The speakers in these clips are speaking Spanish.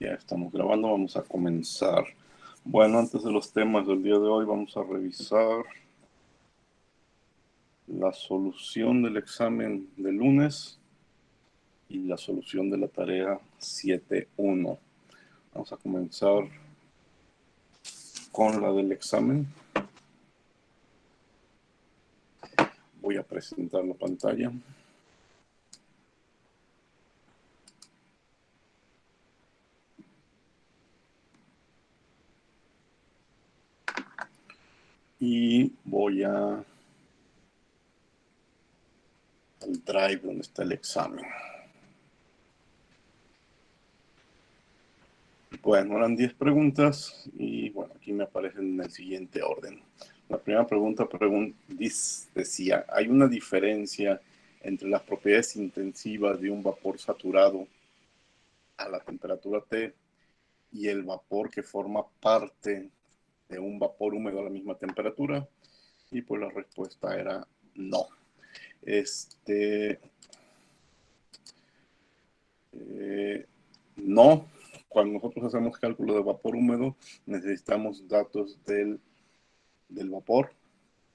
Ya estamos grabando, vamos a comenzar. Bueno, antes de los temas del día de hoy, vamos a revisar la solución del examen de lunes y la solución de la tarea 7.1. Vamos a comenzar con la del examen. Voy a presentar la pantalla. Y voy al drive donde está el examen. Bueno, eran 10 preguntas y bueno, aquí me aparecen en el siguiente orden. La primera pregunta decía, ¿hay una diferencia entre las propiedades intensivas de un vapor saturado a la temperatura T y el vapor que forma parte de un vapor húmedo a la misma temperatura? Y pues la respuesta era no. No, cuando nosotros hacemos cálculo de vapor húmedo, necesitamos datos del vapor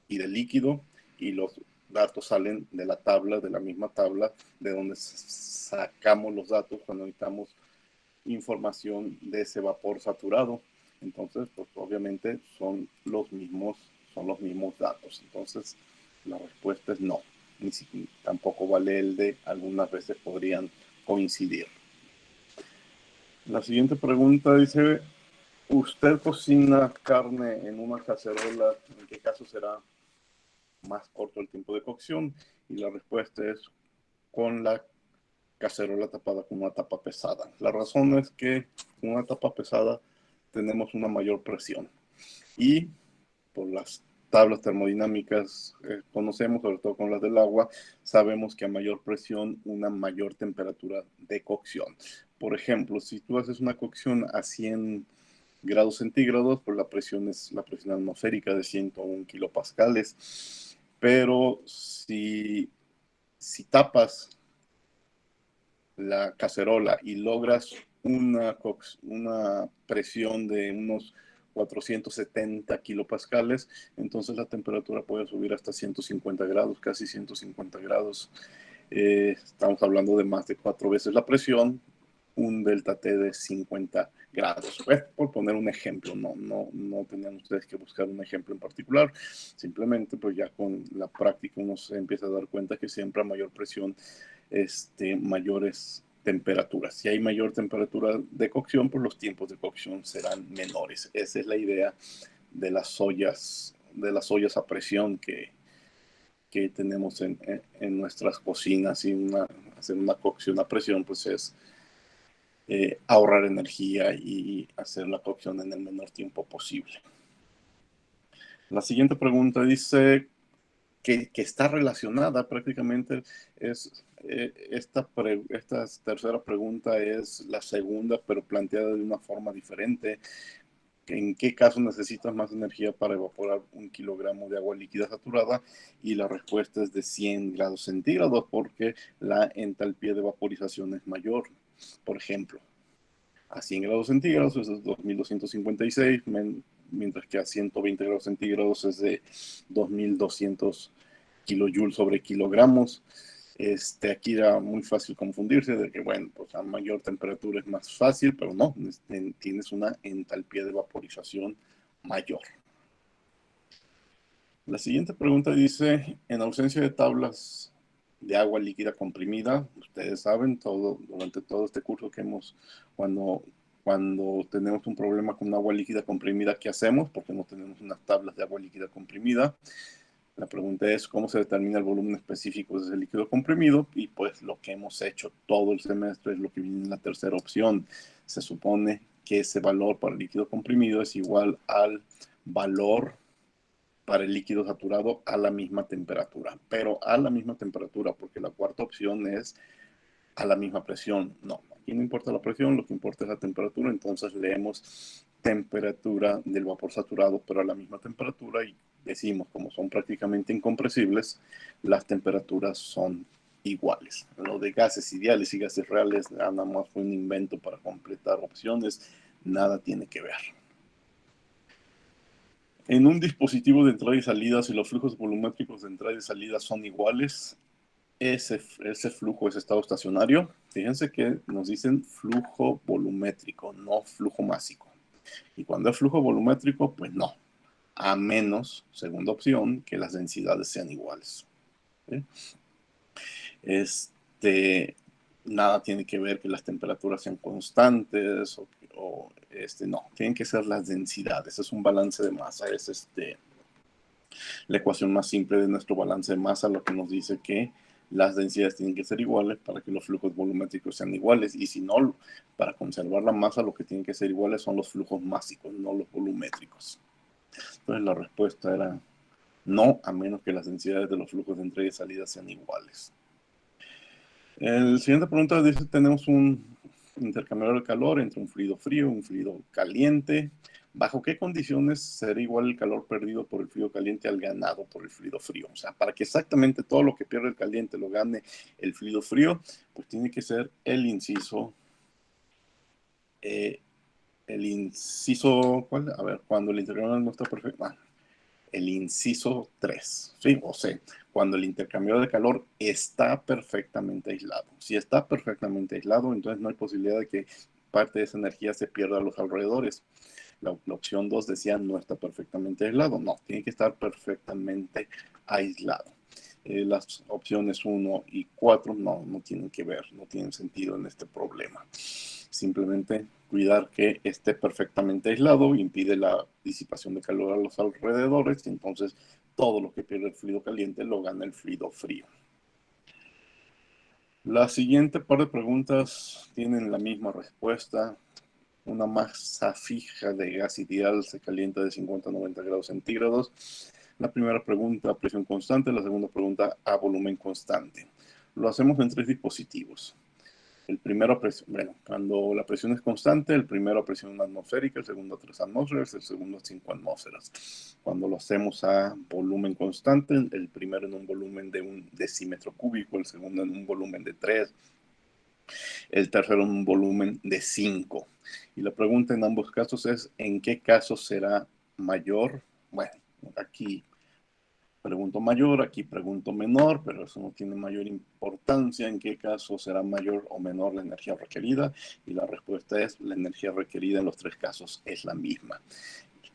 y del líquido, y los datos salen de la tabla, de la misma tabla, de donde sacamos los datos cuando necesitamos información de ese vapor saturado. Entonces, pues obviamente son los mismos datos. Entonces, la respuesta es no. Ni siquiera, tampoco vale el de algunas veces podrían coincidir. La siguiente pregunta dice, ¿usted cocina carne en una cacerola? ¿En qué caso será más corto el tiempo de cocción? Y la respuesta es con la cacerola tapada con una tapa pesada. La razón es que con una tapa pesada tenemos una mayor presión y por las tablas termodinámicas conocemos, sobre todo con las del agua, sabemos que a mayor presión una mayor temperatura de cocción. Por ejemplo, si tú haces una cocción a 100 grados centígrados, pues la presión atmosférica de 101 kilopascales, pero si tapas la cacerola y logras una presión de unos 470 kilopascales, entonces la temperatura puede subir hasta 150 grados, casi 150 grados. Estamos hablando de más de 4 veces la presión, un delta T de 50 grados. Pues, por poner un ejemplo, no tenían ustedes que buscar un ejemplo en particular, simplemente pues ya con la práctica uno se empieza a dar cuenta que siempre a mayor presión, mayores temperaturas. Si hay mayor temperatura de cocción, pues los tiempos de cocción serán menores. Esa es la idea de las ollas a presión que tenemos en nuestras cocinas. Y hacer una cocción a presión pues es ahorrar energía y hacer la cocción en el menor tiempo posible. La siguiente pregunta dice que está relacionada prácticamente, es esta tercera pregunta es la segunda, pero planteada de una forma diferente. ¿En qué caso necesitas más energía para evaporar 1 kilogramo de agua líquida saturada? Y la respuesta es de 100 grados centígrados, porque la entalpía de vaporización es mayor. Por ejemplo, a 100 grados centígrados es de 2256, mientras que a 120 grados centígrados es de 2200 kilojoules sobre kilogramos. Aquí era muy fácil confundirse de que, bueno, pues a mayor temperatura es más fácil, pero no, tienes una entalpía de vaporización mayor. La siguiente pregunta dice, en ausencia de tablas de agua líquida comprimida, ustedes saben, durante todo este curso que cuando tenemos un problema con agua líquida comprimida, ¿qué hacemos? Porque no tenemos unas tablas de agua líquida comprimida. La pregunta es cómo se determina el volumen específico de ese líquido comprimido, y pues lo que hemos hecho todo el semestre es lo que viene en la tercera opción. Se supone que ese valor para el líquido comprimido es igual al valor para el líquido saturado a la misma temperatura, pero a la misma temperatura, porque la cuarta opción es a la misma presión. No, aquí no importa la presión, lo que importa es la temperatura. Entonces leemos temperatura del vapor saturado, pero a la misma temperatura, y decimos, como son prácticamente incompresibles, las temperaturas son iguales. Lo de gases ideales y gases reales nada más fue un invento para completar opciones, nada tiene que ver. En un dispositivo de entrada y salida, si los flujos volumétricos de entrada y salida son iguales, ese flujo es estado estacionario. Fíjense que nos dicen flujo volumétrico, no flujo másico. Y cuando es flujo volumétrico, pues no. A menos, segunda opción, que las densidades sean iguales. ¿Sí? Nada tiene que ver que las temperaturas sean constantes no, tienen que ser las densidades. Es un balance de masa, es la ecuación más simple de nuestro balance de masa, lo que nos dice que las densidades tienen que ser iguales para que los flujos volumétricos sean iguales, y si no, para conservar la masa lo que tienen que ser iguales son los flujos másicos, no los volumétricos. Entonces la respuesta era no, a menos que las densidades de los flujos de entrada y salida sean iguales. La siguiente pregunta dice, tenemos un intercambiador de calor entre un fluido frío y un fluido caliente. ¿Bajo qué condiciones será igual el calor perdido por el fluido caliente al ganado por el fluido frío? O sea, para que exactamente todo lo que pierde el caliente lo gane el fluido frío, pues tiene que ser el inciso, ¿cuál? A ver, cuando el intercambiador no está perfecto. El inciso 3, ¿sí? O sea, cuando el intercambiador de calor está perfectamente aislado. Si está perfectamente aislado, entonces no hay posibilidad de que parte de esa energía se pierda a los alrededores. La opción 2 decía no está perfectamente aislado. No, tiene que estar perfectamente aislado. Las opciones 1 y 4 no tienen que ver, no tienen sentido en este problema. Simplemente cuidar que esté perfectamente aislado impide la disipación de calor a los alrededores, y entonces todo lo que pierde el fluido caliente lo gana el fluido frío. La siguiente par de preguntas tienen la misma respuesta. Una masa fija de gas ideal se calienta de 50 a 90 grados centígrados. La primera pregunta, a presión constante. La segunda pregunta, a volumen constante. Lo hacemos en 3 dispositivos. El primero, bueno, cuando la presión es constante, el primero a presión atmosférica, el segundo a 3 atmósferas, el segundo a 5 atmósferas. Cuando lo hacemos a volumen constante, el primero en un volumen de 1 decímetro cúbico, el segundo en un volumen de 3, el tercero en un volumen de 5. Y la pregunta en ambos casos es, ¿en qué caso será mayor? Bueno, aquí pregunto mayor, aquí pregunto menor, pero eso no tiene mayor importancia. ¿En qué caso será mayor o menor la energía requerida? Y la respuesta es, la energía requerida en los 3 casos es la misma.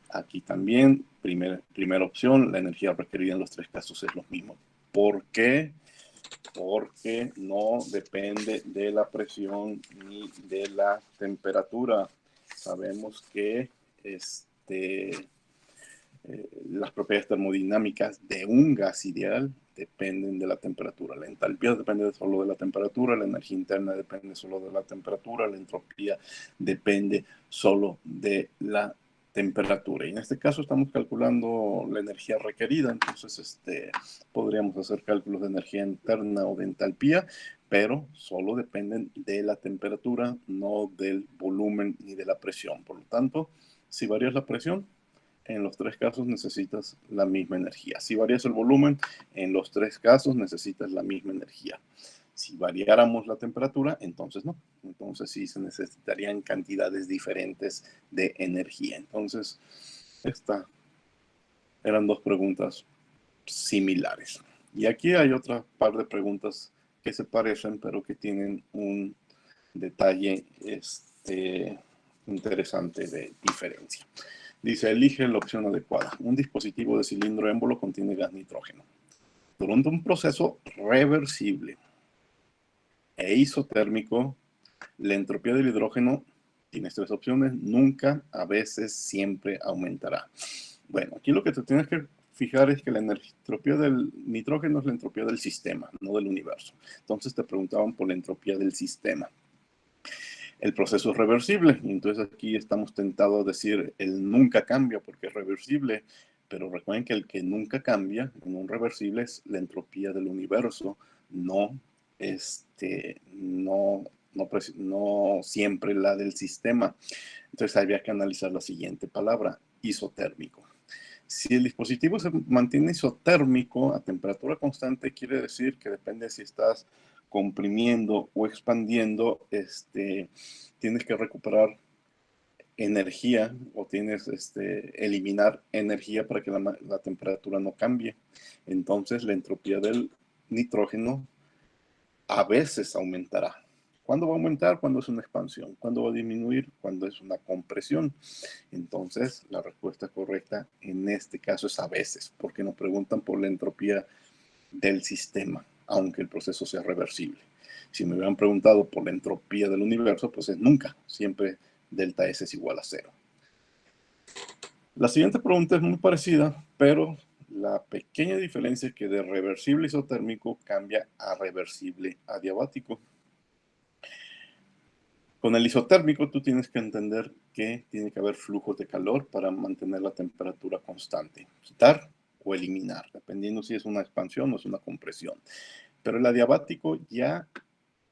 Aquí también, primera opción, la energía requerida en los 3 casos es lo mismo. ¿Por qué? Porque no depende de la presión ni de la temperatura. Sabemos que las propiedades termodinámicas de un gas ideal dependen de la temperatura. La entalpía depende solo de la temperatura, la energía interna depende solo de la temperatura, la entropía depende solo de la temperatura. Y en este caso estamos calculando la energía requerida, entonces podríamos hacer cálculos de energía interna o de entalpía, pero solo dependen de la temperatura, no del volumen ni de la presión. Por lo tanto, si varías la presión, en los 3 casos necesitas la misma energía. Si varías el volumen, en los 3 casos necesitas la misma energía. Si variáramos la temperatura, entonces no. Entonces sí se necesitarían cantidades diferentes de energía. Entonces, estas eran 2 preguntas similares. Y aquí hay otra par de preguntas que se parecen, pero que tienen un detalle interesante de diferencia. Dice, elige la opción adecuada. Un dispositivo de cilindro émbolo contiene gas nitrógeno. Durante un proceso reversible e isotérmico, la entropía del hidrógeno, tienes 3 opciones, nunca, a veces, siempre aumentará. Bueno, aquí lo que te tienes que fijar es que la entropía del nitrógeno es la entropía del sistema, no del universo. Entonces te preguntaban por la entropía del sistema. El proceso es reversible, y entonces aquí estamos tentados a decir el nunca cambia porque es reversible, pero recuerden que el que nunca cambia en un reversible es la entropía del universo, no siempre la del sistema. Entonces había que analizar la siguiente palabra, isotérmico. Si el dispositivo se mantiene isotérmico a temperatura constante, quiere decir que depende si estás comprimiendo o expandiendo, tienes que recuperar energía o tienes eliminar energía para que la temperatura no cambie. Entonces la entropía del nitrógeno a veces aumentará. ¿Cuándo va a aumentar? Cuando es una expansión. ¿Cuándo va a disminuir? Cuando es una compresión. Entonces, la respuesta correcta en este caso es a veces, porque nos preguntan por la entropía del sistema, aunque el proceso sea reversible. Si me hubieran preguntado por la entropía del universo, pues es nunca. Siempre delta S es igual a cero. La siguiente pregunta es muy parecida, pero la pequeña diferencia es que de reversible isotérmico cambia a reversible adiabático. Con el isotérmico tú tienes que entender que tiene que haber flujos de calor para mantener la temperatura constante. Quitar o eliminar, dependiendo si es una expansión o es una compresión. Pero el adiabático ya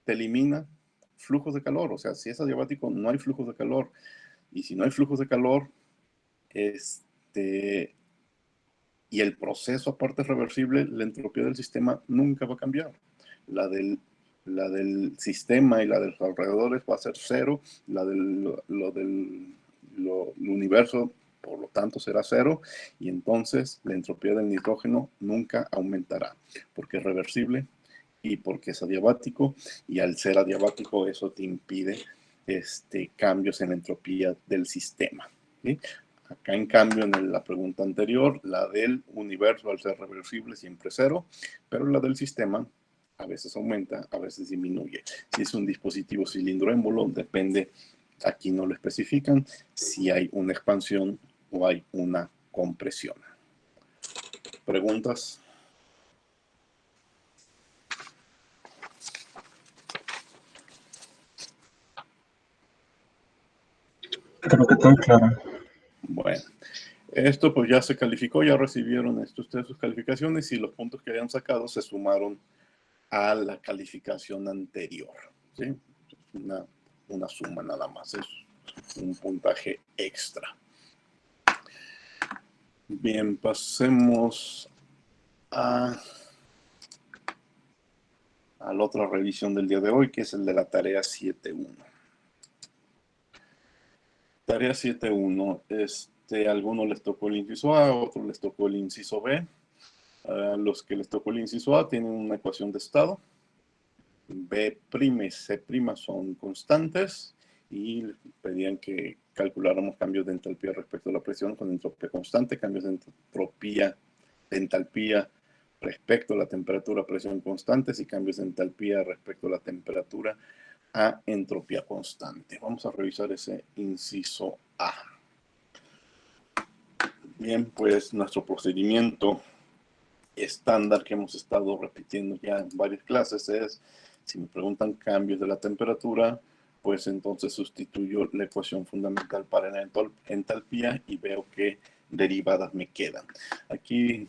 te elimina flujos de calor. O sea, si es adiabático no hay flujos de calor. Y si no hay flujos de calor, y el proceso aparte es reversible, la entropía del sistema nunca va a cambiar. La del sistema y la de los alrededores va a ser cero, la del universo, por lo tanto, será cero, y entonces la entropía del nitrógeno nunca aumentará, porque es reversible y porque es adiabático, y al ser adiabático eso te impide cambios en la entropía del sistema. ¿Sí? Acá, en cambio, en la pregunta anterior, la del universo, al ser reversible, siempre es cero, pero la del sistema a veces aumenta, a veces disminuye. Si es un dispositivo cilindro-émbolo, depende, aquí no lo especifican, si hay una expansión o hay una compresión. ¿Preguntas? Creo que todo claro. Bueno, esto pues ya se calificó, ya recibieron ustedes sus calificaciones y los puntos que hayan sacado se sumaron a la calificación anterior. ¿Sí? Una suma nada más, es un puntaje extra. Bien, pasemos a la otra revisión del día de hoy, que es el de la tarea 7.1. Tarea 7.1, a algunos les tocó el inciso A, a otros les tocó el inciso B. A los que les tocó el inciso A tienen una ecuación de estado. B' y C' son constantes y pedían que calculáramos cambios de entalpía respecto a la presión con entropía constante, cambios de entalpía respecto a la temperatura a presión constantes y cambios de entalpía respecto a la temperatura a entropía constante. Vamos a revisar ese inciso A. Bien, pues nuestro procedimiento estándar que hemos estado repitiendo ya en varias clases es, si me preguntan cambios de la temperatura, pues entonces sustituyo la ecuación fundamental para la entalpía y veo qué derivadas me quedan. Aquí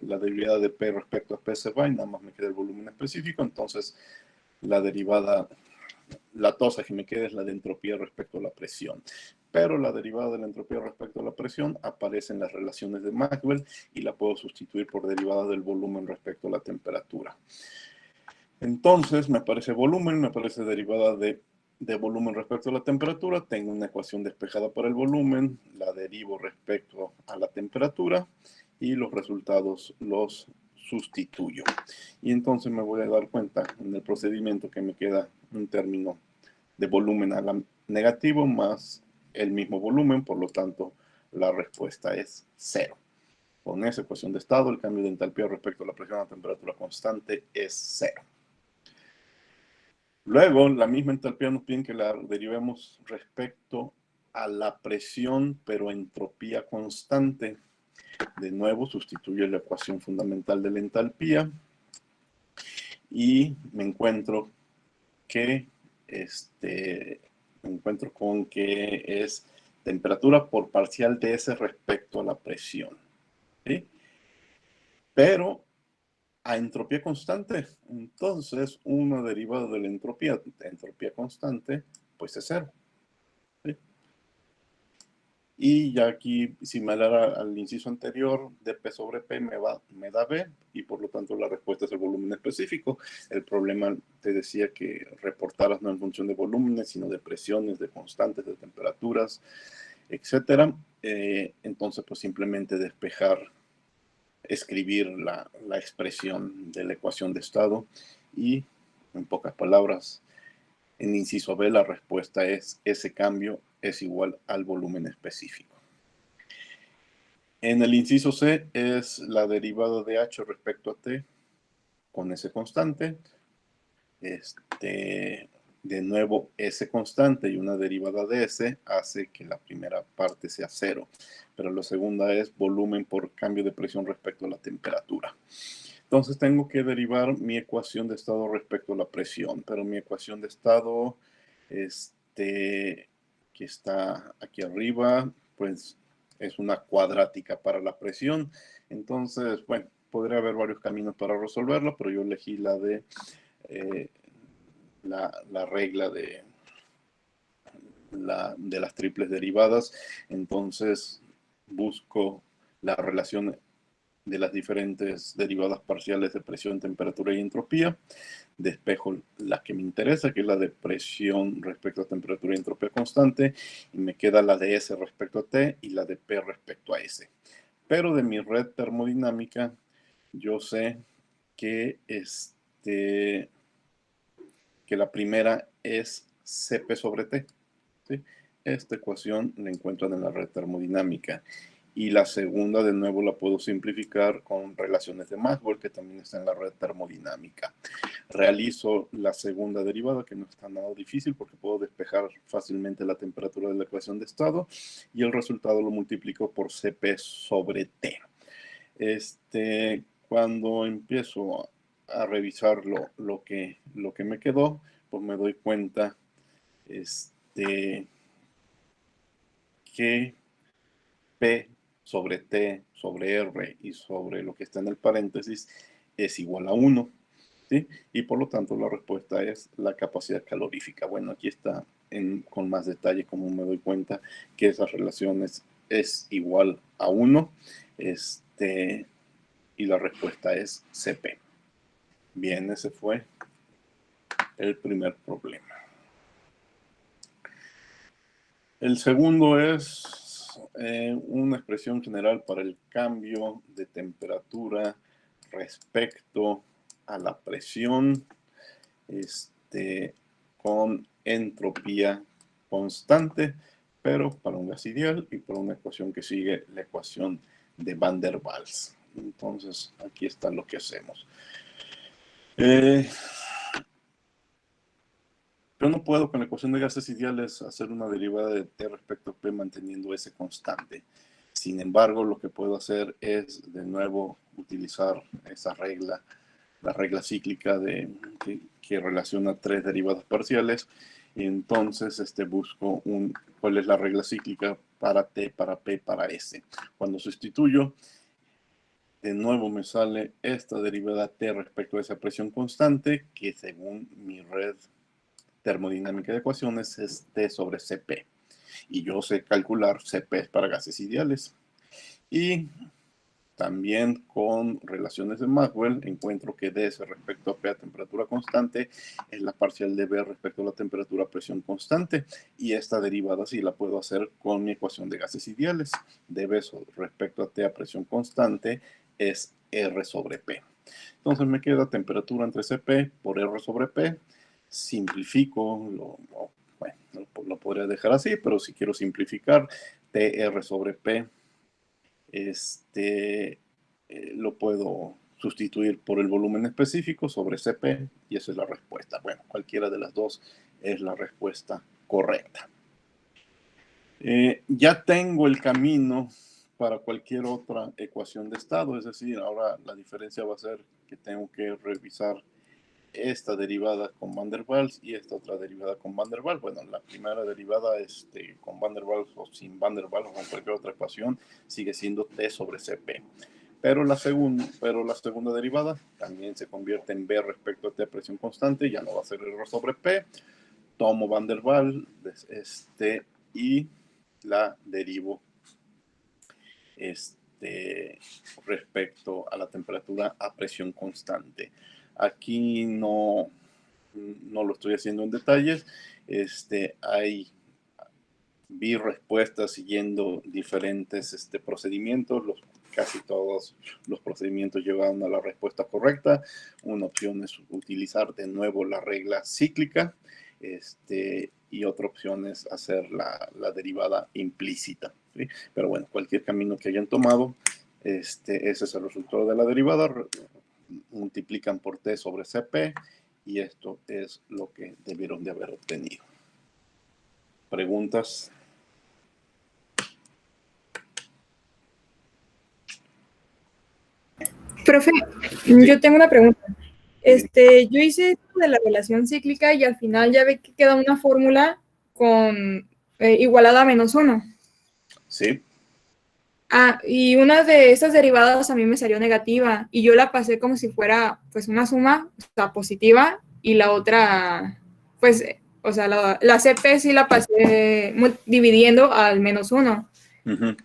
la derivada de P respecto a P se va y nada más me queda el volumen específico, entonces la derivada latosa que me queda es la de entropía respecto a la presión. Pero la derivada de la entropía respecto a la presión aparece en las relaciones de Maxwell y la puedo sustituir por derivada del volumen respecto a la temperatura. Entonces me aparece volumen, me aparece derivada de volumen respecto a la temperatura, tengo una ecuación despejada para el volumen, la derivo respecto a la temperatura y los resultados los sustituyo. Y entonces me voy a dar cuenta en el procedimiento que me queda un término de volumen a la negativo más el mismo volumen, por lo tanto la respuesta es cero. Con esa ecuación de estado, el cambio de entalpía respecto a la presión a temperatura constante es cero. Luego, la misma entalpía nos piden que la derivemos respecto a la presión, pero entropía constante. De nuevo, sustituyo la ecuación fundamental de la entalpía y me encuentro con que es temperatura por parcial de S respecto a la presión. ¿Sí? Pero a entropía constante, entonces una derivada de la entropía constante, pues es cero. ¿Sí? Y ya aquí, similar al inciso anterior, dp sobre p me da b, y por lo tanto la respuesta es el volumen específico. El problema te decía que reportaras no en función de volúmenes, sino de presiones, de constantes, de temperaturas, etcétera. Entonces, pues simplemente despejar, escribir la expresión de la ecuación de estado, y en pocas palabras, en inciso B la respuesta es: ese cambio es igual al volumen específico. En el inciso C es la derivada de h respecto a t con S constante. De nuevo, S constante y una derivada de S hace que la primera parte sea cero, pero la segunda es volumen por cambio de presión respecto a la temperatura. Entonces tengo que derivar mi ecuación de estado respecto a la presión, pero mi ecuación de estado, que está aquí arriba, pues es una cuadrática para la presión. Entonces, bueno, podría haber varios caminos para resolverlo, pero yo elegí la de la regla de las triples derivadas. Entonces busco la relación de las diferentes derivadas parciales de presión, temperatura y entropía. Despejo la que me interesa, que es la de presión respecto a temperatura y entropía constante, y me queda la de S respecto a T y la de P respecto a S. Pero de mi red termodinámica, yo sé que, que la primera es Cp sobre T. ¿Sí? Esta ecuación la encuentran en la red termodinámica. Y la segunda, de nuevo, la puedo simplificar con relaciones de Maxwell, que también está en la red termodinámica. Realizo la segunda derivada, que no está nada difícil porque puedo despejar fácilmente la temperatura de la ecuación de estado, y el resultado lo multiplico por Cp sobre T. Cuando empiezo a revisar lo que me quedó, pues me doy cuenta que P sobre T sobre R y sobre lo que está en el paréntesis es igual a 1. ¿Sí? Y por lo tanto la respuesta es la capacidad calorífica. Bueno, aquí está con más detalle como me doy cuenta que esas relaciones es igual a 1. Y la respuesta es Cp. Bien, ese fue el primer problema. El segundo es una expresión general para el cambio de temperatura respecto a la presión, con entropía constante, pero para un gas ideal y para una ecuación que sigue la ecuación de Van der Waals. Entonces, aquí está lo que hacemos. Yo no puedo con la ecuación de gases ideales hacer una derivada de T respecto a P manteniendo ese constante. Sin embargo, lo que puedo hacer es de nuevo utilizar esa regla, la regla cíclica que relaciona tres derivadas parciales. Y entonces busco cuál es la regla cíclica para T, para P, para S. Cuando sustituyo, de nuevo me sale esta derivada T respecto a esa presión constante, que según mi red termodinámica de ecuaciones es T sobre Cp. Y yo sé calcular Cp para gases ideales. Y también con relaciones de Maxwell encuentro que ds respecto a P a temperatura constante es la parcial de B respecto a la temperatura a presión constante. Y esta derivada sí la puedo hacer con mi ecuación de gases ideales. dB respecto a T a presión constante es R sobre P. Entonces me queda temperatura entre Cp por R sobre P. Simplifico, bueno, lo podría dejar así, pero si quiero simplificar, TR sobre P, lo puedo sustituir por el volumen específico sobre Cp, y esa es la respuesta. Bueno, cualquiera de las dos es la respuesta correcta. Ya tengo el camino para cualquier otra ecuación de estado, es decir, ahora la diferencia va a ser que tengo que revisar esta derivada con Van der Waals y esta otra derivada con Van der Waals. Bueno, la primera derivada con Van der Waals o sin Van der Waals o con cualquier otra ecuación sigue siendo T sobre Cp. Pero la segunda derivada también se convierte en B respecto a T a presión constante, ya no va a ser R sobre P. Tomo Van der Waals y la derivo respecto a la temperatura a presión constante. Aquí no lo estoy haciendo en detalles. Vi respuestas siguiendo diferentes procedimientos. Casi todos los procedimientos llevaron a la respuesta correcta. Una opción es utilizar de nuevo la regla cíclica, y otra opción es hacer la derivada implícita, ¿sí? Pero bueno, cualquier camino que hayan tomado, ese es el resultado de la derivada. Multiplican por T sobre CP y esto es lo que debieron de haber obtenido. ¿Preguntas? Profe, Sí. yo tengo una pregunta. Yo hice esto de la relación cíclica y al final ya ve que queda una fórmula con igualada a -1. Sí. Y una de estas derivadas a mí me salió negativa y yo la pasé como si fuera pues una suma, o sea, positiva, y la otra, pues, o sea, la CP sí la pasé dividiendo al -1. Uh-huh.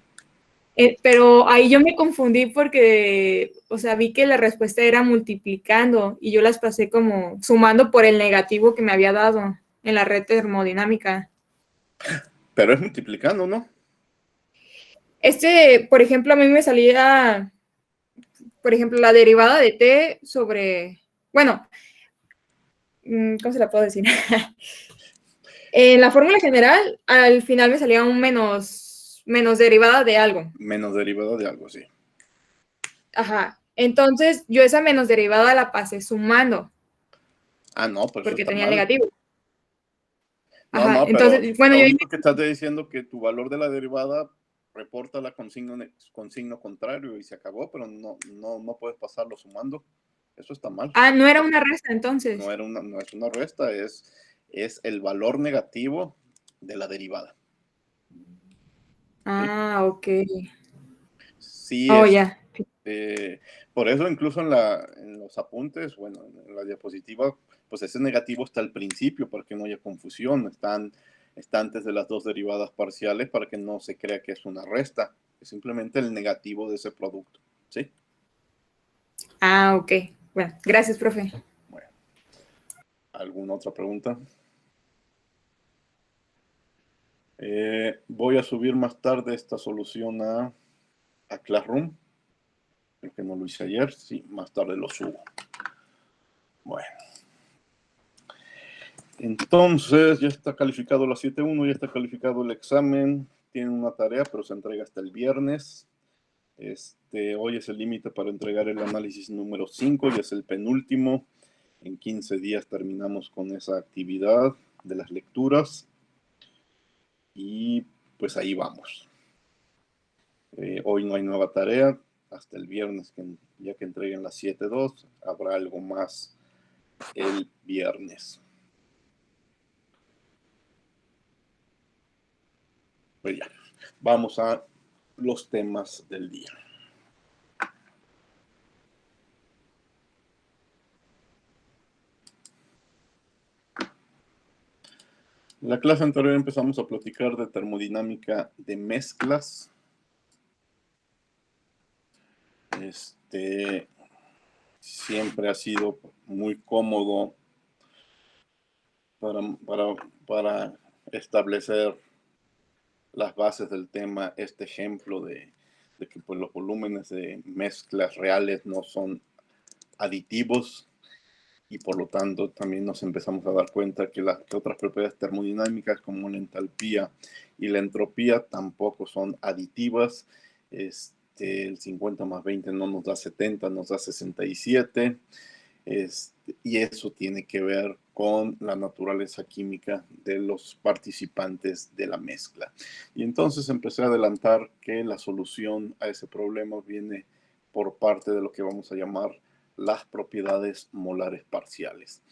Pero ahí yo me confundí porque, o sea, vi que la respuesta era multiplicando y yo las pasé como sumando por el negativo que me había dado en la red termodinámica. Pero es multiplicando, ¿no? Por ejemplo, a mí me salía, por ejemplo, la derivada de t sobre, bueno, ¿cómo se la puedo decir? En la fórmula general, al final me salía un menos derivada de algo. Menos derivada de algo, sí. Ajá. Entonces, yo esa menos derivada la pasé sumando. Ah, no, pero porque eso está tenía mal. negativo. No, Ajá, no, entonces, pero bueno, lo yo único que estás diciendo que tu valor de la derivada reporta con signo contrario y se acabó, pero no puedes pasarlo sumando. Eso está mal. no era una resta entonces. No es una resta, es el valor negativo de la derivada. Ah, ok. Sí, Oh, ya. por eso incluso en los apuntes, bueno, en la diapositiva, pues ese negativo está al principio para que no haya confusión. Está antes de las dos derivadas parciales para que no se crea que es una resta. Es simplemente el negativo de ese producto, ¿sí? Ah, ok. Bueno, gracias, profe. Bueno, ¿alguna otra pregunta? Voy a subir más tarde esta solución a Classroom. El que no lo hice ayer, sí, más tarde lo subo. Bueno. Entonces, ya está calificado la 7.1, ya está calificado el examen. Tienen una tarea, pero se entrega hasta el viernes. Hoy es el límite para entregar el análisis número 5, y es el penúltimo. En 15 días terminamos con esa actividad de las lecturas. Y pues ahí vamos. Hoy no hay nueva tarea. Hasta el viernes, ya que entreguen la 7.2, habrá algo más el viernes. Pues ya, vamos a los temas del día. En la clase anterior empezamos a platicar de termodinámica de mezclas. Siempre ha sido muy cómodo para establecer las bases del tema, este ejemplo de que pues, los volúmenes de mezclas reales no son aditivos, y por lo tanto también nos empezamos a dar cuenta que otras propiedades termodinámicas como la entalpía y la entropía tampoco son aditivas. El 50 más 20 no nos da 70, nos da 67. Y eso tiene que ver con la naturaleza química de los participantes de la mezcla. Y entonces empecé a adelantar que la solución a ese problema viene por parte de lo que vamos a llamar las propiedades molares parciales.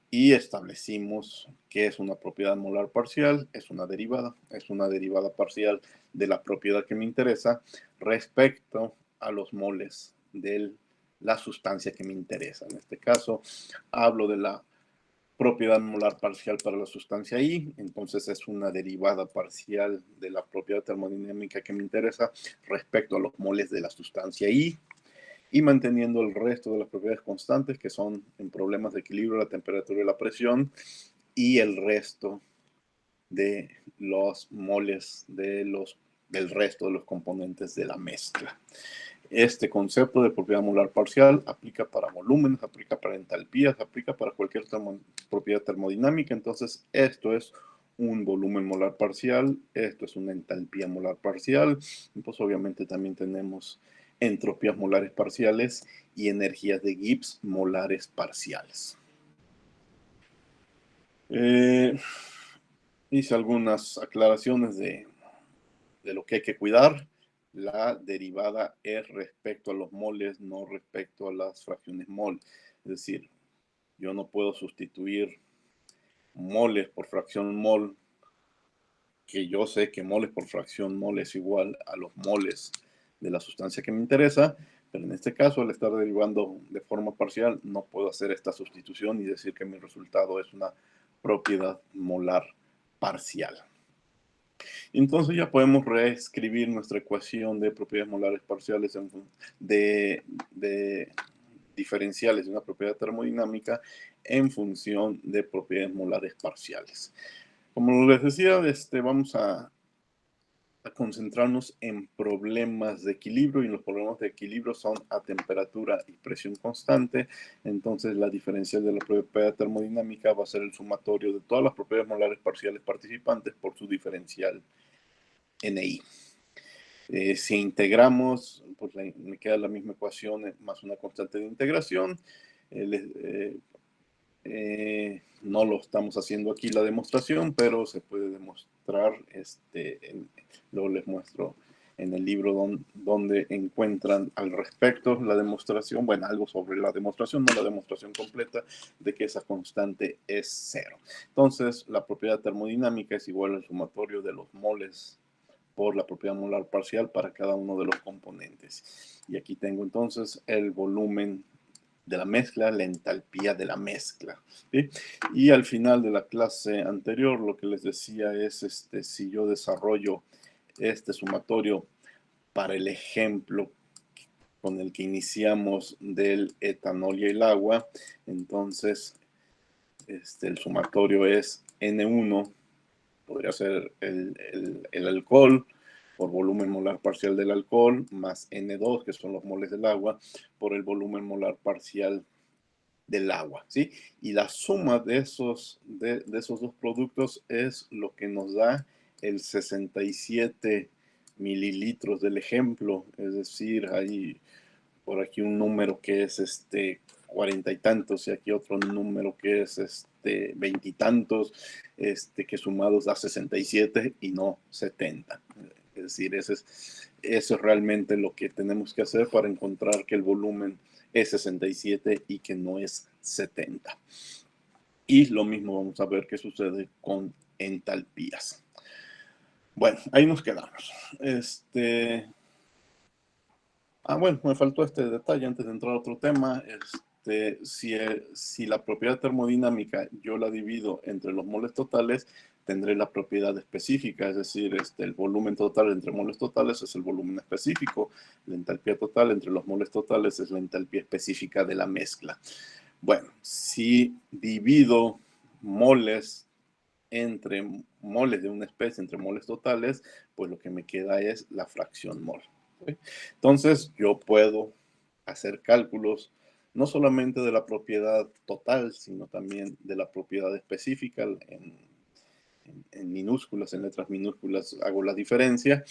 Y establecimos que es una propiedad molar parcial, es una derivada parcial de la propiedad que me interesa respecto a los moles de la sustancia que me interesa. En este caso, hablo de la propiedad molar parcial para la sustancia I, entonces es una derivada parcial de la propiedad termodinámica que me interesa respecto a los moles de la sustancia I, y manteniendo el resto de las propiedades constantes que son en problemas de equilibrio, la temperatura y la presión, y el resto de los moles del resto de los componentes de la mezcla. Este concepto de propiedad molar parcial aplica para volúmenes, aplica para entalpías, aplica para cualquier propiedad termodinámica. Entonces, esto es un volumen molar parcial, esto es una entalpía molar parcial. Y pues obviamente también tenemos entropías molares parciales y energías de Gibbs molares parciales. Hice algunas aclaraciones de lo que hay que cuidar. La derivada es respecto a los moles, no respecto a las fracciones mol. Es decir, yo no puedo sustituir moles por fracción mol, que yo sé que moles por fracción mol es igual a los moles de la sustancia que me interesa, pero en este caso, al estar derivando de forma parcial, no puedo hacer esta sustitución y decir que mi resultado es una propiedad molar parcial. Entonces ya podemos reescribir nuestra ecuación de propiedades molares parciales de diferenciales de una propiedad termodinámica en función de propiedades molares parciales. Como les decía, vamos a concentrarnos en problemas de equilibrio, y los problemas de equilibrio son a temperatura y presión constante. Entonces la diferencial de la propiedad termodinámica va a ser el sumatorio de todas las propiedades molares parciales participantes por su diferencial NI. Si integramos, pues me queda la misma ecuación más una constante de integración. No lo estamos haciendo aquí la demostración, pero se puede demostrar. Luego les muestro en el libro donde encuentran al respecto la demostración, bueno, algo sobre la demostración, no la demostración completa, de que esa constante es cero. Entonces, la propiedad termodinámica es igual al sumatorio de los moles por la propiedad molar parcial para cada uno de los componentes. Y aquí tengo entonces el volumen de la mezcla, la entalpía de la mezcla, ¿sí? Y al final de la clase anterior, lo que les decía es, si yo desarrollo este sumatorio para el ejemplo con el que iniciamos del etanol y el agua, entonces el sumatorio es N1, podría ser el alcohol por volumen molar parcial del alcohol, más N2, que son los moles del agua, por el volumen molar parcial del agua, ¿sí? Y la suma de esos dos productos es lo que nos da el 67 mililitros del ejemplo. Es decir, hay por aquí un número que es 40 y tantos, y aquí otro número que es 20 y tantos, que sumados da 67 y no 70. Es decir, eso es realmente lo que tenemos que hacer para encontrar que el volumen es 67 y que no es 70. Y lo mismo vamos a ver qué sucede con entalpías. Bueno, ahí nos quedamos. Bueno, me faltó este detalle antes de entrar a otro tema. Si la propiedad termodinámica yo la divido entre los moles totales, tendré la propiedad específica, es decir, el volumen total entre moles totales es el volumen específico, la entalpía total entre los moles totales es la entalpía específica de la mezcla. Bueno, si divido moles entre moles de una especie, entre moles totales, pues lo que me queda es la fracción mol. ¿Sí? Entonces, yo puedo hacer cálculos no solamente de la propiedad total, sino también de la propiedad específica. En minúsculas, en letras minúsculas, hago la diferencia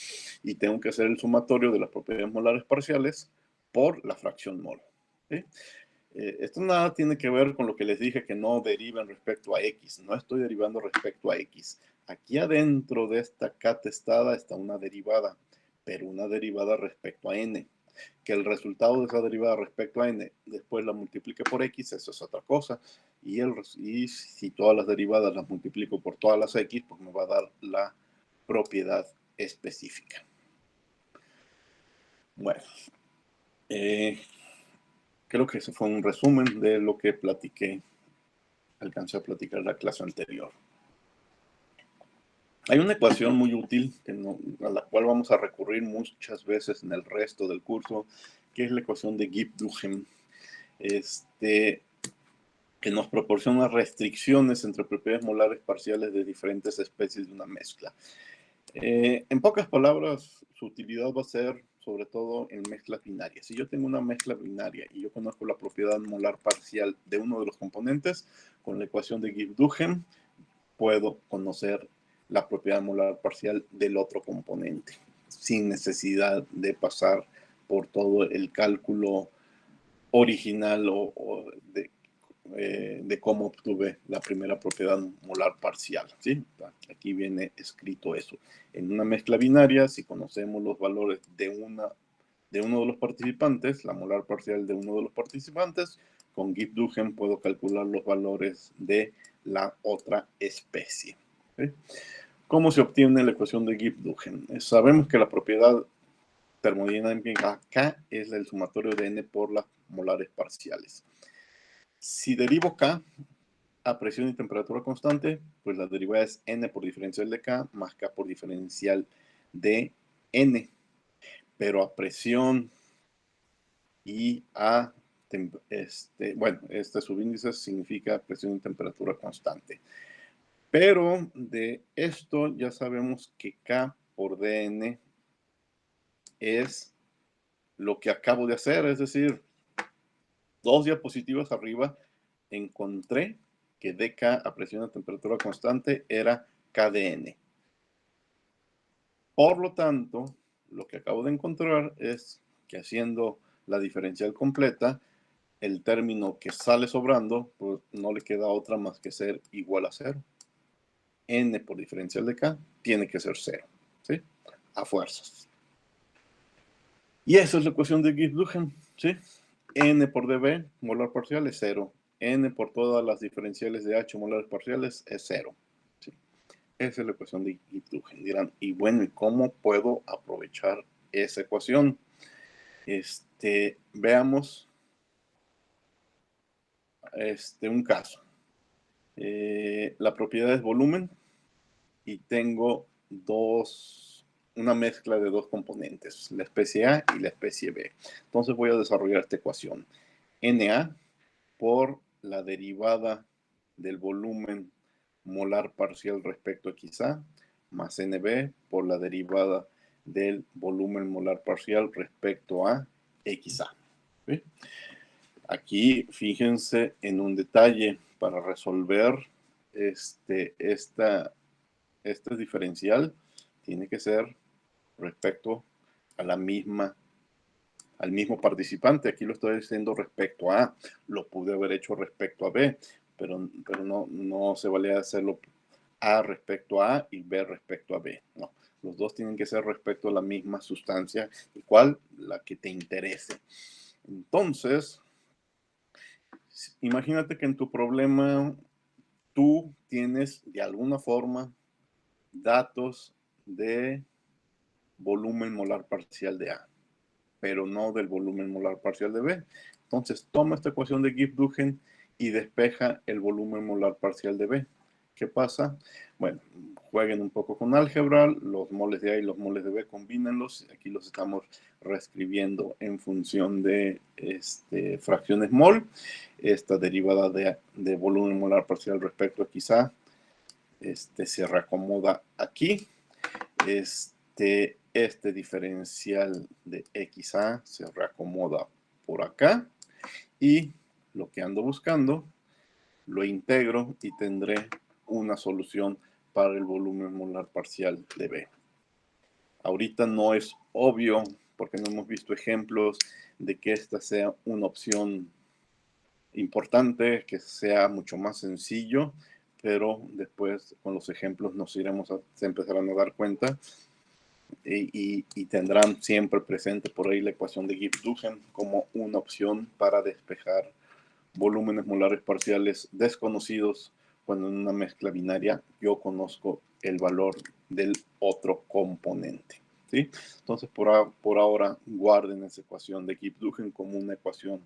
y tengo que hacer el sumatorio de las propiedades molares parciales por la fracción mol. ¿Sí? Esto nada tiene que ver con lo que les dije, que no deriven respecto a X. No estoy derivando respecto a X. Aquí adentro de esta K testada está una derivada, pero una derivada respecto a N. Que el resultado de esa derivada respecto a N después la multiplique por X, eso es otra cosa. Y si todas las derivadas las multiplico por todas las X, pues me va a dar la propiedad específica. Bueno. Creo que ese fue un resumen de lo que platiqué alcancé a platicar en la clase anterior. Hay una ecuación muy útil a la cual vamos a recurrir muchas veces en el resto del curso, que es la ecuación de Gibbs-Duhem, que nos proporciona restricciones entre propiedades molares parciales de diferentes especies de una mezcla. En pocas palabras, su utilidad va a ser sobre todo en mezclas binarias. Si yo tengo una mezcla binaria y yo conozco la propiedad molar parcial de uno de los componentes, con la ecuación de Gibbs-Duhem puedo conocer la propiedad molar parcial del otro componente, sin necesidad de pasar por todo el cálculo original o de cómo obtuve la primera propiedad molar parcial, ¿sí? Aquí viene escrito eso. En una mezcla binaria, si conocemos los valores de uno de los participantes, la molar parcial de uno de los participantes, con Gibbs-Duhem puedo calcular los valores de la otra especie, ¿sí? ¿Cómo se obtiene la ecuación de Gibbs-Duhem? Sabemos que la propiedad termodinámica K es el sumatorio de N por las molares parciales. Si derivo K a presión y temperatura constante, pues la derivada es N por diferencial de K más K por diferencial de N. Pero a presión y a, bueno, este subíndice significa presión y temperatura constante. Pero de esto ya sabemos que K por dN es lo que acabo de hacer, es decir, 2 diapositivas arriba encontré que dK a presión a temperatura constante era KdN. Por lo tanto, lo que acabo de encontrar es que haciendo la diferencial completa, el término que sale sobrando, pues no le queda otra más que ser igual a 0. N por diferencial de K tiene que ser 0, ¿sí? A fuerzas. Y esa es la ecuación de Gibbs-Duhem, ¿sí? N por dB molar parcial es 0. N por todas las diferenciales de H molares parciales es 0. ¿Sí? Esa es la ecuación de Gibbs-Duhem. Dirán, y bueno, ¿y cómo puedo aprovechar esa ecuación? Veamos un caso. La propiedad es volumen y tengo una mezcla de dos componentes, la especie A y la especie B. Entonces voy a desarrollar esta ecuación. Na por la derivada del volumen molar parcial respecto a XA, más NB por la derivada del volumen molar parcial respecto a XA. ¿Sí? Aquí fíjense en un detalle para resolver esta diferencial, tiene que ser respecto a al mismo participante. Aquí lo estoy diciendo respecto a A. Lo pude haber hecho respecto a B, pero no se vale hacerlo A respecto a A y B respecto a B. No, los dos tienen que ser respecto a la misma sustancia, igual la que te interese. Entonces, imagínate que en tu problema tú tienes de alguna forma datos de volumen molar parcial de A, pero no del volumen molar parcial de B. Entonces, toma esta ecuación de Gibbs-Duhem y despeja el volumen molar parcial de B. ¿Qué pasa? Bueno, jueguen un poco con álgebra, los moles de A y los moles de B, combínenlos. Aquí los estamos reescribiendo en función de fracciones mol. Esta derivada de volumen molar parcial respecto a quizá se reacomoda aquí. Este diferencial de XA se reacomoda por acá y lo que ando buscando lo integro y tendré una solución para el volumen molar parcial de B. Ahorita no es obvio porque no hemos visto ejemplos de que esta sea una opción importante, que sea mucho más sencillo, pero después con los ejemplos se empezarán a dar cuenta y tendrán siempre presente por ahí la ecuación de Gibbs-Duhem como una opción para despejar volúmenes molares parciales desconocidos cuando en una mezcla binaria yo conozco el valor del otro componente, ¿sí? Entonces por ahora guarden esa ecuación de Gibbs-Duhem como una ecuación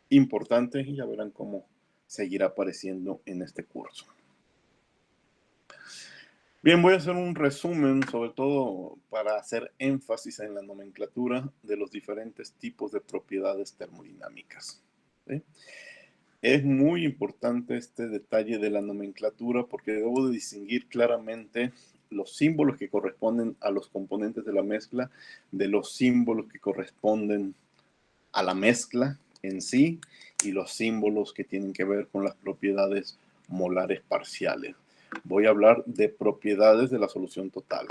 importante y ya verán cómo seguirá apareciendo en este curso. Bien, voy a hacer un resumen, sobre todo para hacer énfasis en la nomenclatura de los diferentes tipos de propiedades termodinámicas. ¿Sí? Es muy importante este detalle de la nomenclatura porque debo de distinguir claramente los símbolos que corresponden a los componentes de la mezcla de los símbolos que corresponden a la mezcla en sí y los símbolos que tienen que ver con las propiedades molares parciales. Voy a hablar de propiedades de la solución total,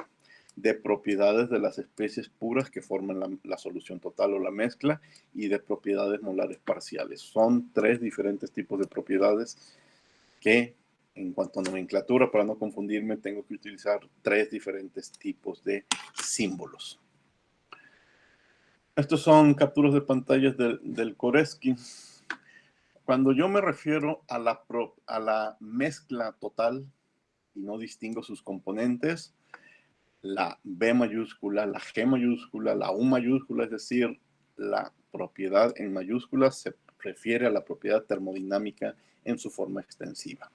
de propiedades de las especies puras que forman la solución total o la mezcla y de propiedades molares parciales. Son tres diferentes tipos de propiedades que, en cuanto a nomenclatura, para no confundirme, tengo que utilizar tres diferentes tipos de símbolos. Estos son capturas de pantallas del Koreski. Cuando yo me refiero a la mezcla total y no distingo sus componentes, la B mayúscula, la G mayúscula, la U mayúscula, es decir, la propiedad en mayúsculas se refiere a la propiedad termodinámica en su forma extensiva.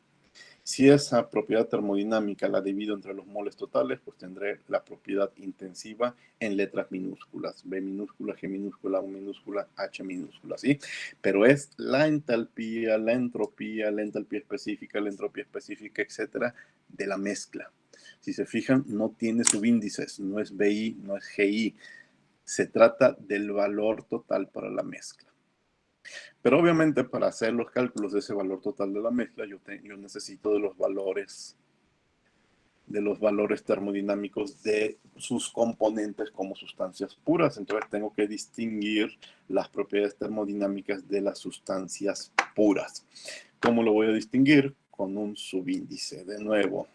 Si esa propiedad termodinámica la divido entre los moles totales, pues tendré la propiedad intensiva en letras minúsculas, B minúscula, G minúscula, U minúscula, H minúscula, ¿sí? Pero es la entalpía, la entropía específica, la entropía específica, etcétera, de la mezcla. Si se fijan, no tiene subíndices, no es BI, no es GI. Se trata del valor total para la mezcla. Pero obviamente para hacer los cálculos de ese valor total de la mezcla, yo necesito de los valores termodinámicos de sus componentes como sustancias puras. Entonces tengo que distinguir las propiedades termodinámicas de las sustancias puras. ¿Cómo lo voy a distinguir? Con un subíndice. De nuevo,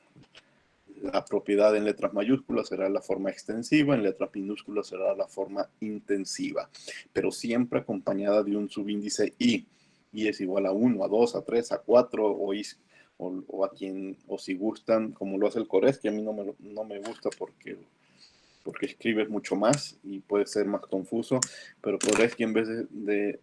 la propiedad en letras mayúsculas será la forma extensiva, en letras minúsculas será la forma intensiva, pero siempre acompañada de un subíndice I. I es igual a 1, a 2, a 3, a 4, o si gustan, como lo hace el Cores, que a mí no me gusta porque escribes mucho más y puede ser más confuso, pero Cores, que en vez de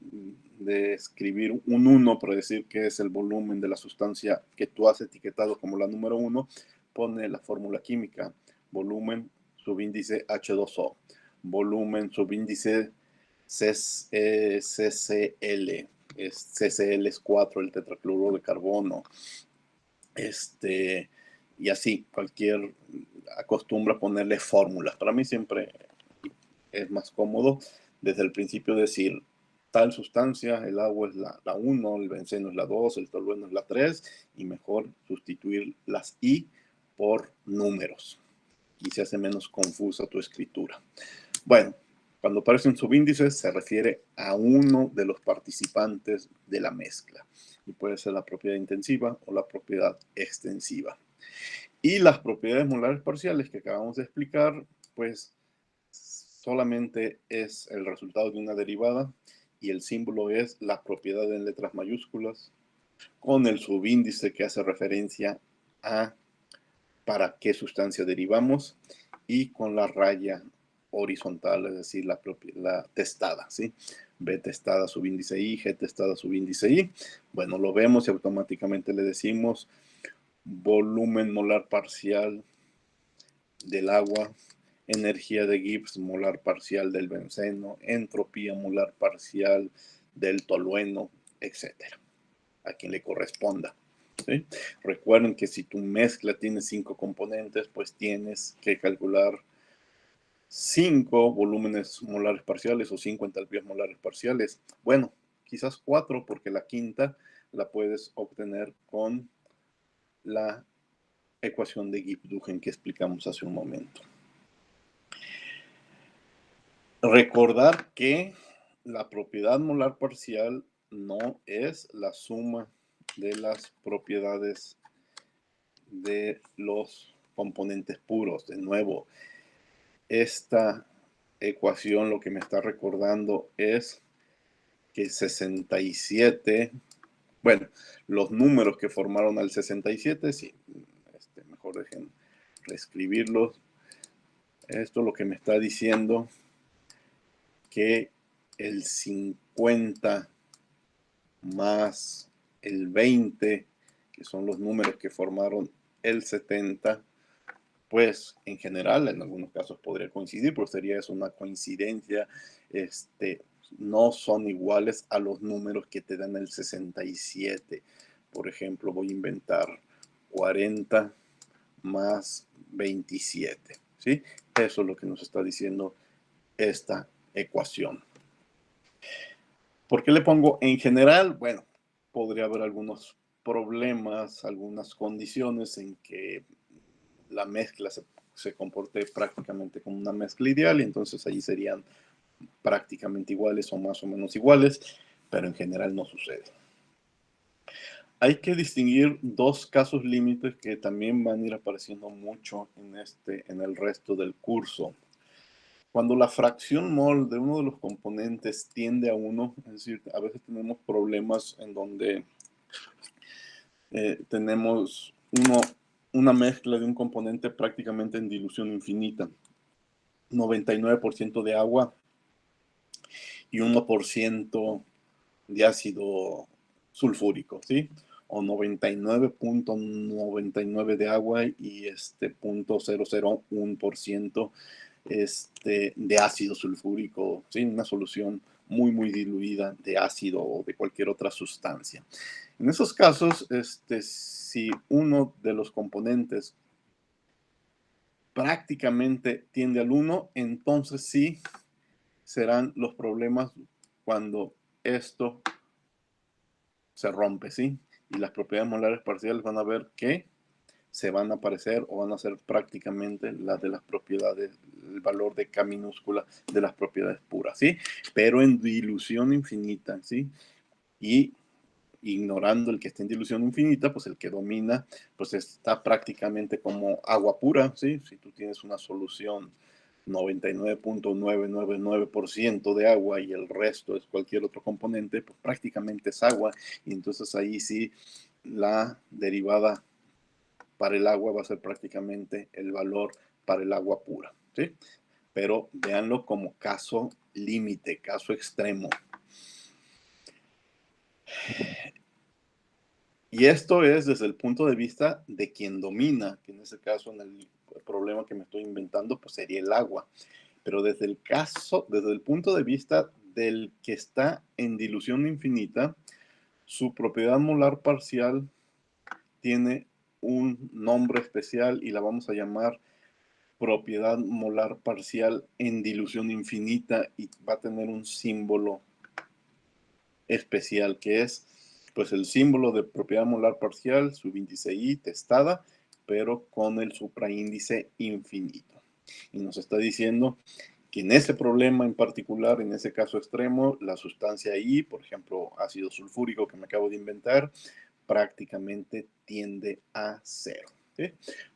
escribir un 1 para decir que es el volumen de la sustancia que tú has etiquetado como la número 1, pone la fórmula química, volumen subíndice H2O, volumen subíndice CCl, CCl es 4, el tetracloruro de carbono, y así, acostumbra ponerle fórmulas. Para mí siempre es más cómodo desde el principio decir tal sustancia, el agua es la 1, el benceno es la 2, el tolueno es la 3, y mejor sustituir las I por números y se hace menos confusa tu escritura. Bueno, cuando aparece un subíndice se refiere a uno de los participantes de la mezcla y puede ser la propiedad intensiva o la propiedad extensiva. Y las propiedades molares parciales que acabamos de explicar, pues solamente es el resultado de una derivada y el símbolo es la propiedad en letras mayúsculas con el subíndice que hace referencia a para qué sustancia derivamos y con la raya horizontal, es decir, la testada, ¿sí? B testada subíndice I, G testada subíndice I. Bueno, lo vemos y automáticamente le decimos volumen molar parcial del agua, energía de Gibbs molar parcial del benceno, entropía molar parcial del tolueno, etcétera, a quien le corresponda. ¿Sí? Recuerden que si tu mezcla tiene 5 componentes, pues tienes que calcular 5 volúmenes molares parciales o 5 entalpías molares parciales. Bueno, quizás 4 porque la quinta la puedes obtener con la ecuación de Gibbs-Duhem que explicamos hace un momento. Recordar que la propiedad molar parcial no es la suma de las propiedades de los componentes puros. De nuevo, esta ecuación lo que me está recordando es que 67, bueno, los números que formaron al 67, sí, mejor dejen reescribirlos. Esto lo que me está diciendo que el 50 más el 20, que son los números que formaron el 70, pues en general en algunos casos podría coincidir, pero sería eso una coincidencia. No son iguales a los números que te dan el 67. Por ejemplo, voy a inventar 40 más 27, ¿sí? Eso es lo que nos está diciendo esta ecuación. ¿Por qué le pongo en general? Bueno, podría haber algunos problemas, algunas condiciones en que la mezcla se comporte prácticamente como una mezcla ideal, y entonces allí serían prácticamente iguales o más o menos iguales, pero en general no sucede. Hay que distinguir dos casos límites que también van a ir apareciendo mucho en el resto del curso. Cuando la fracción mol de uno de los componentes tiende a 1, es decir, a veces tenemos problemas en donde tenemos una mezcla de un componente prácticamente en dilución infinita, 99% de agua y 1% de ácido sulfúrico, ¿sí? O 99.99 de agua y 0.001% de ácido sulfúrico, ¿sí? Una solución muy, muy diluida de ácido o de cualquier otra sustancia. En esos casos, si uno de los componentes prácticamente tiende al 1, entonces sí serán los problemas cuando esto se rompe, ¿sí? Y las propiedades molares parciales van a ver que se van a aparecer o van a ser prácticamente las de las propiedades, el valor de K minúscula de las propiedades puras, ¿sí? Pero en dilución infinita, ¿sí? Y ignorando el que está en dilución infinita, pues el que domina, pues está prácticamente como agua pura, ¿sí? Si tú tienes una solución 99.999% de agua y el resto es cualquier otro componente, pues prácticamente es agua, y entonces ahí sí la derivada para el agua va a ser prácticamente el valor para el agua pura, ¿sí? Pero véanlo como caso límite, caso extremo. Y esto es desde el punto de vista de quien domina, que en ese caso, en el problema que me estoy inventando, pues sería el agua. Pero desde el punto de vista del que está en dilución infinita, su propiedad molar parcial tiene un nombre especial y la vamos a llamar propiedad molar parcial en dilución infinita, y va a tener un símbolo especial que es pues el símbolo de propiedad molar parcial, subíndice I, testada, pero con el supraíndice infinito. Y nos está diciendo que en ese problema en particular, en ese caso extremo, la sustancia I, por ejemplo, ácido sulfúrico que me acabo de inventar, prácticamente tiende a 0. ¿Sí?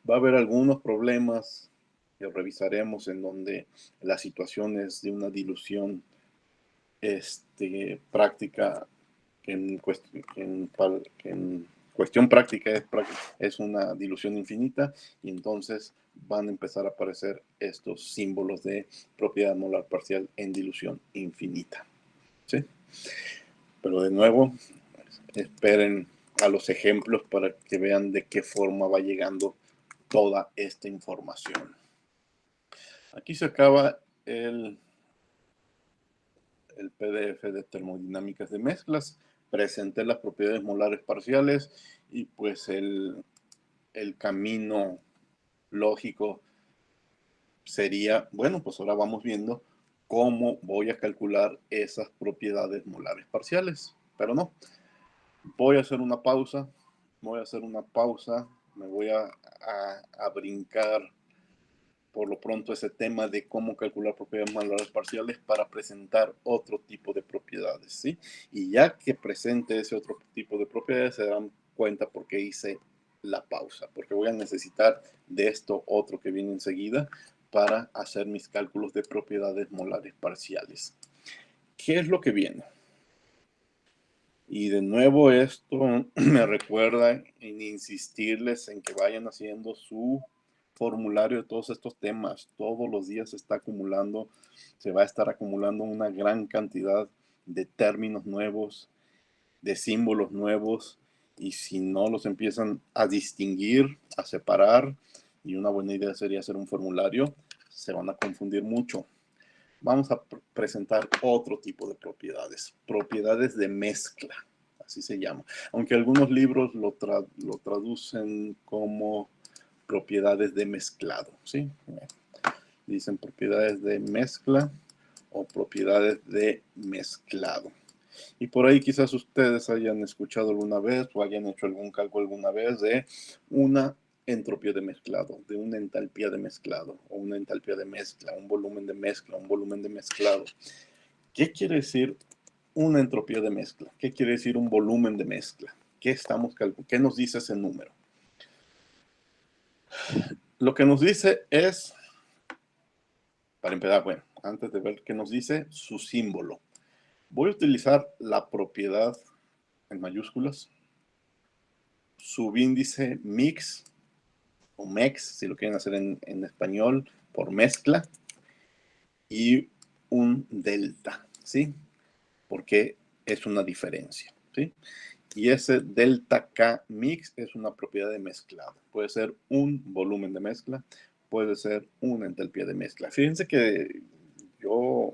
Va a haber algunos problemas que revisaremos en donde la situación es de una dilución práctica, que en cuestión práctica es una dilución infinita, y entonces van a empezar a aparecer estos símbolos de propiedad molar parcial en dilución infinita. ¿Sí? Pero de nuevo, esperen a los ejemplos para que vean de qué forma va llegando toda esta información. Aquí se acaba el PDF de termodinámicas de mezclas. Presenté las propiedades molares parciales y pues el camino lógico sería, bueno, pues ahora vamos viendo cómo voy a calcular esas propiedades molares parciales. Pero no, voy a hacer una pausa, me voy a brincar por lo pronto ese tema de cómo calcular propiedades molares parciales para presentar otro tipo de propiedades, ¿sí? Y ya que presente ese otro tipo de propiedades, se darán cuenta por qué hice la pausa, porque voy a necesitar de esto otro que viene enseguida para hacer mis cálculos de propiedades molares parciales. ¿Qué es lo que viene? Y de nuevo esto me recuerda en insistirles en que vayan haciendo su formulario de todos estos temas. Todos los días se está acumulando, se va a estar acumulando una gran cantidad de términos nuevos, de símbolos nuevos, y si no los empiezan a distinguir, a separar, y una buena idea sería hacer un formulario, se van a confundir mucho. Vamos a presentar otro tipo de propiedades, propiedades de mezcla, así se llama. Aunque algunos libros lo traducen como propiedades de mezclado, ¿sí? Dicen propiedades de mezcla o propiedades de mezclado. Y por ahí quizás ustedes hayan escuchado alguna vez o hayan hecho algún cálculo alguna vez de una entropía de mezclado, de una entalpía de mezclado, o una entalpía de mezcla, un volumen de mezcla, un volumen de mezclado. ¿Qué quiere decir una entropía de mezcla? ¿Qué quiere decir un volumen de mezcla? ¿Qué estamos calculando? ¿Qué nos dice ese número? Lo que nos dice es, para empezar, bueno, antes de ver qué nos dice, su símbolo. Voy a utilizar la propiedad en mayúsculas, subíndice mix o mex, si lo quieren hacer en español, por mezcla, y un delta, ¿sí? Porque es una diferencia, ¿sí? Y ese delta K mix es una propiedad de mezclado. Puede ser un volumen de mezcla, puede ser una entalpía de mezcla. Fíjense que yo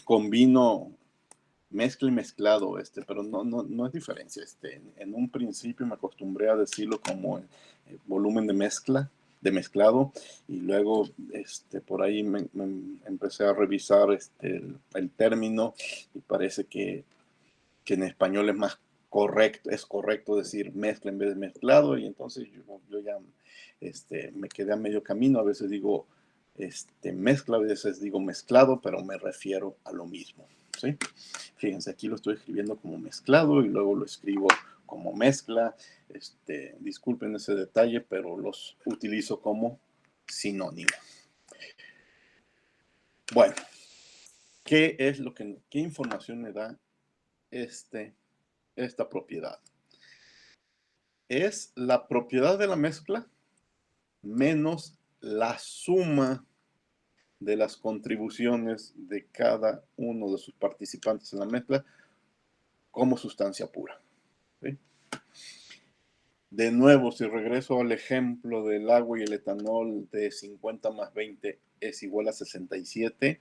combino mezcla y mezclado, pero no es diferencia. En un principio me acostumbré a decirlo como volumen de mezcla, de mezclado, y luego por ahí me empecé a revisar el término, y parece que en español es más correcto, es correcto decir mezcla en vez de mezclado, y entonces yo ya me quedé a medio camino. A veces digo mezcla, a veces digo mezclado, pero me refiero a lo mismo, ¿sí? Fíjense, aquí lo estoy escribiendo como mezclado y luego lo escribo como mezcla. Disculpen ese detalle, pero los utilizo como sinónimo. Bueno, ¿qué información me da esta propiedad? Es la propiedad de la mezcla menos la suma de las contribuciones de cada uno de sus participantes en la mezcla como sustancia pura, ¿sí? De nuevo, si regreso al ejemplo del agua y el etanol de 50 más 20 es igual a 67,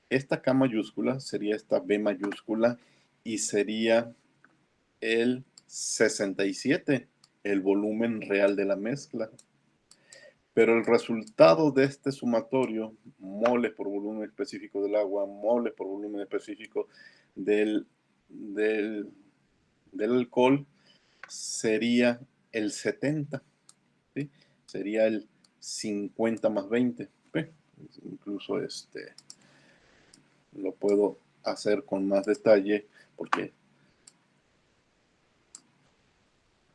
esta K mayúscula sería esta B mayúscula y sería el 67, el volumen real de la mezcla. Pero el resultado de este sumatorio, moles por volumen específico del agua, moles por volumen específico del alcohol, sería el 70, ¿sí? Sería el 50 más 20. ¿Sí? Incluso lo puedo hacer con más detalle porque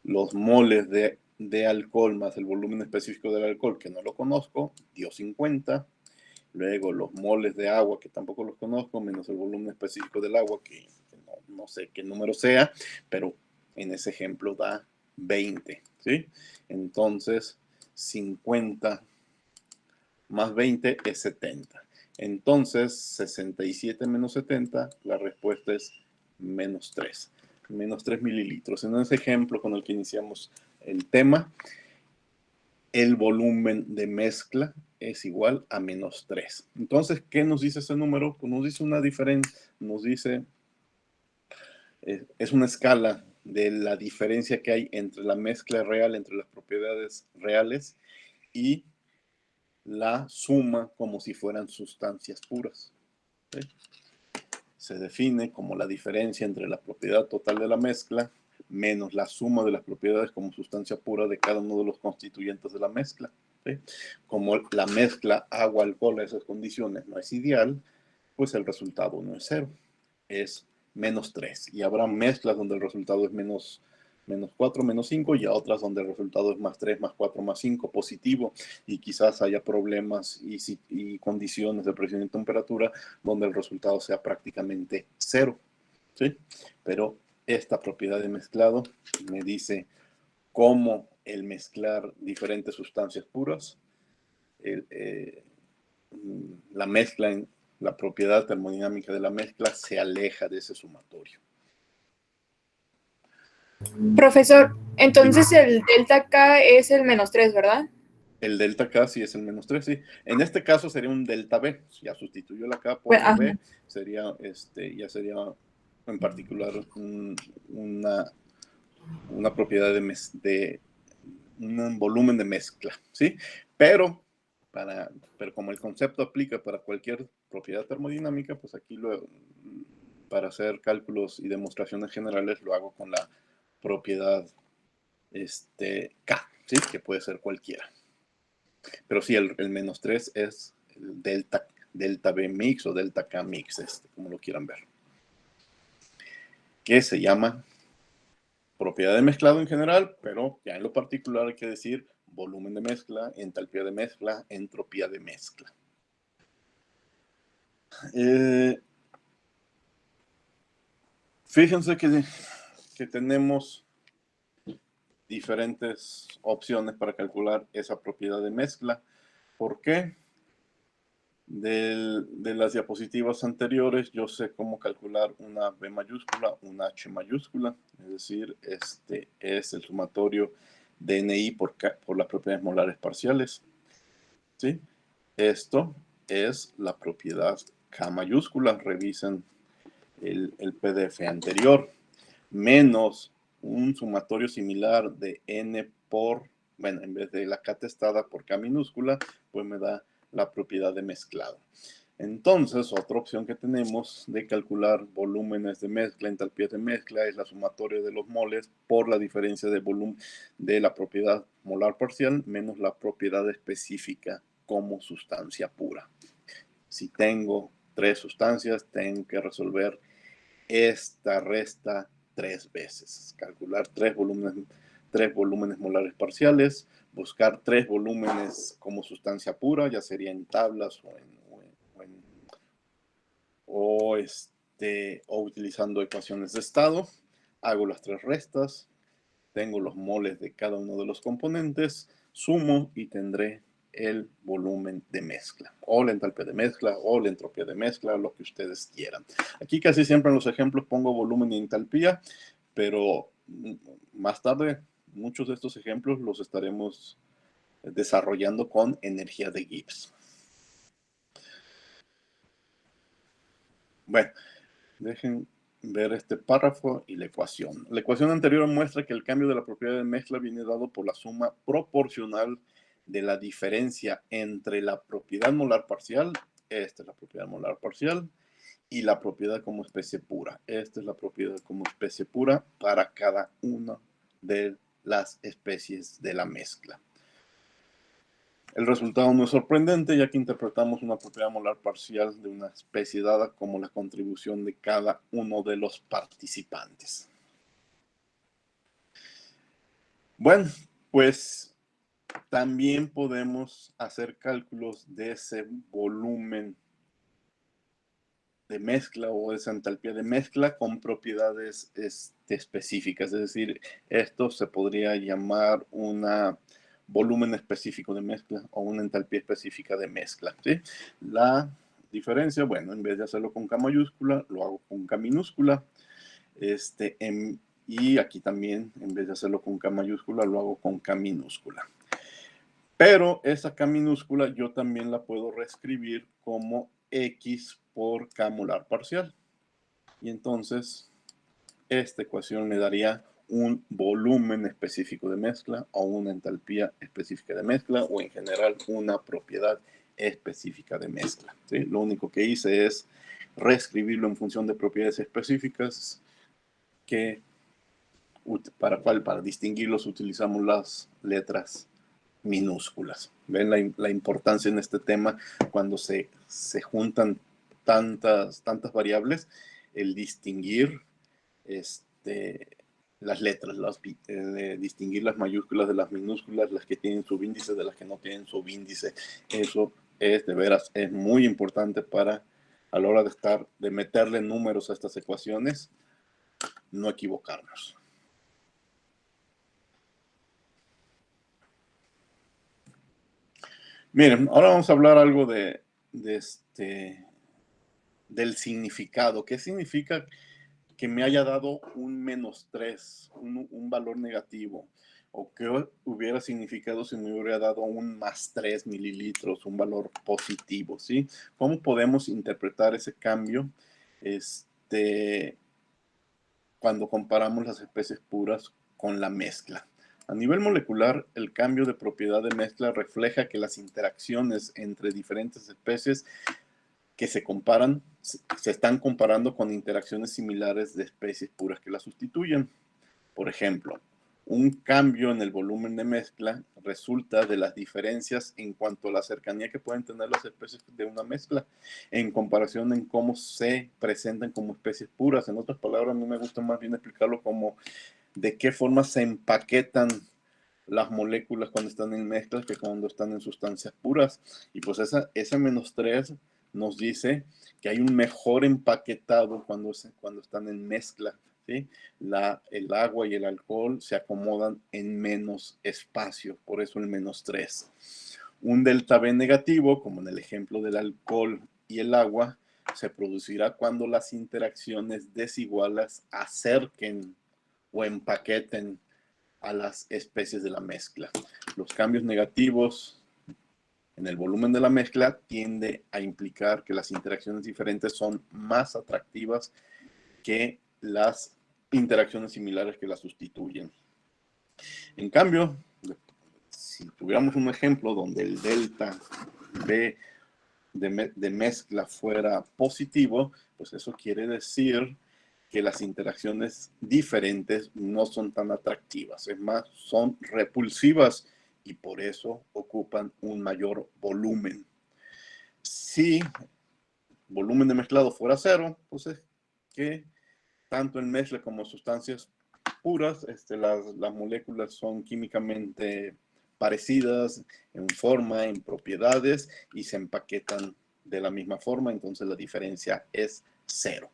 los moles de alcohol más el volumen específico del alcohol, que no lo conozco, dio 50. Luego los moles de agua, que tampoco los conozco, menos el volumen específico del agua, que no sé qué número sea, pero en ese ejemplo da 20, ¿sí? Entonces, 50 más 20 es 70. Entonces, 67 menos 70, la respuesta es menos 3. Menos 3 mililitros. En ese ejemplo con el que iniciamos el tema, el volumen de mezcla es igual a menos 3. Entonces, ¿qué nos dice ese número? Pues nos dice una diferencia, nos dice, es una escala de la diferencia que hay entre la mezcla real, entre las propiedades reales y la suma como si fueran sustancias puras, ¿sí? Se define como la diferencia entre la propiedad total de la mezcla menos la suma de las propiedades como sustancia pura de cada uno de los constituyentes de la mezcla, ¿sí? Como la mezcla agua-alcohol a esas condiciones no es ideal, pues el resultado no es 0, es menos 3. Y habrá mezclas donde el resultado es menos 4, menos 5, y a otras donde el resultado es más 3, más 4, más 5, positivo, y quizás haya problemas y condiciones de presión y temperatura donde el resultado sea prácticamente 0, ¿sí? Pero esta propiedad de mezclado me dice cómo el mezclar diferentes sustancias puras, la mezcla, la propiedad termodinámica de la mezcla se aleja de ese sumatorio. Profesor, entonces el delta K es el -3, ¿verdad? El delta K sí es el -3, sí. En este caso sería un delta B. Ya sustituyó la K por Pues, la ajá. B, sería, ya sería en particular una propiedad de un volumen de mezcla, ¿sí? Pero, pero como el concepto aplica para cualquier propiedad termodinámica, pues aquí para hacer cálculos y demostraciones generales lo hago con la propiedad K, ¿sí? Que puede ser cualquiera. Pero sí, el -3 es el delta B mix o delta K mix, como lo quieran ver. Que se llama propiedad de mezclado en general, pero ya en lo particular hay que decir volumen de mezcla, entalpía de mezcla, entropía de mezcla. Fíjense que tenemos diferentes opciones para calcular esa propiedad de mezcla. ¿Por qué? De las diapositivas anteriores, yo sé cómo calcular una B mayúscula, una H mayúscula, es decir, este es el sumatorio de NI por las propiedades molares parciales, ¿sí? Esto es la propiedad K mayúscula, revisen el PDF anterior, menos un sumatorio similar de N por, bueno, en vez de la K testada por K minúscula, pues me da la propiedad de mezclado. Entonces, otra opción que tenemos de calcular volúmenes de mezcla, entalpías de mezcla, es la sumatoria de los moles por la diferencia de volumen de la propiedad molar parcial menos la propiedad específica como sustancia pura. Si tengo 3 sustancias, tengo que resolver esta resta 3 veces. Calcular 3 volúmenes molares parciales, buscar 3 volúmenes como sustancia pura, ya sería en tablas o utilizando ecuaciones de estado. Hago las 3 restas, tengo los moles de cada uno de los componentes, sumo y tendré el volumen de mezcla, o la entalpía de mezcla, o la entropía de mezcla, lo que ustedes quieran. Aquí casi siempre en los ejemplos pongo volumen y entalpía, pero más tarde muchos de estos ejemplos los estaremos desarrollando con energía de Gibbs. Bueno, dejen ver este párrafo y la ecuación. La ecuación anterior muestra que el cambio de la propiedad de mezcla viene dado por la suma proporcional de la diferencia entre la propiedad molar parcial, esta es la propiedad molar parcial, y la propiedad como especie pura. Esta es la propiedad como especie pura para cada una de las especies de la mezcla. El resultado no es sorprendente, ya que interpretamos una propiedad molar parcial de una especie dada como la contribución de cada uno de los participantes. Bueno, pues también podemos hacer cálculos de ese volumen de mezcla o esa entalpía de mezcla con propiedades específicas. Es decir, esto se podría llamar un volumen específico de mezcla o una entalpía específica de mezcla, ¿sí? La diferencia, bueno, en vez de hacerlo con K mayúscula, lo hago con K minúscula. Y aquí también, en vez de hacerlo con K mayúscula, lo hago con K minúscula. Pero esa K minúscula yo también la puedo reescribir como X por K molar parcial. Y entonces esta ecuación me daría un volumen específico de mezcla o una entalpía específica de mezcla o en general una propiedad específica de mezcla, ¿sí? Lo único que hice es reescribirlo en función de propiedades específicas para distinguirlos utilizamos las letras minúsculas. ¿Ven la importancia en este tema cuando se juntan tantas variables? El distinguir las letras, distinguir las mayúsculas de las minúsculas, las que tienen subíndice de las que no tienen subíndice. Eso es de veras, es muy importante para a la hora de meterle números a estas ecuaciones, no equivocarnos. Miren, ahora vamos a hablar algo del significado. ¿Qué significa que me haya dado un -3, un valor negativo, o qué hubiera significado si me hubiera dado un +3 mililitros, un valor positivo, ¿sí? ¿Cómo podemos interpretar ese cambio cuando comparamos las especies puras con la mezcla? A nivel molecular, el cambio de propiedad de mezcla refleja que las interacciones entre diferentes especies que se comparan, se están comparando con interacciones similares de especies puras que la sustituyen. Por ejemplo, un cambio en el volumen de mezcla resulta de las diferencias en cuanto a la cercanía que pueden tener las especies de una mezcla en comparación en cómo se presentan como especies puras. En otras palabras, a mí me gusta más bien explicarlo como de qué forma se empaquetan las moléculas cuando están en mezclas que cuando están en sustancias puras. Y pues ese -3 nos dice que hay un mejor empaquetado cuando están en mezcla, ¿sí? El agua y el alcohol se acomodan en menos espacio, por eso el -3. Un delta B negativo, como en el ejemplo del alcohol y el agua, se producirá cuando las interacciones desiguales acerquen o empaqueten a las especies de la mezcla. Los cambios negativos en el volumen de la mezcla tiende a implicar que las interacciones diferentes son más atractivas que las interacciones similares que las sustituyen. En cambio, si tuviéramos un ejemplo donde el delta B de mezcla fuera positivo, pues eso quiere decir que las interacciones diferentes no son tan atractivas, es más, son repulsivas y por eso ocupan un mayor volumen. Si volumen de mezclado fuera 0, pues es que tanto en mezcla como sustancias puras, las moléculas son químicamente parecidas en forma, en propiedades y se empaquetan de la misma forma, entonces la diferencia es 0.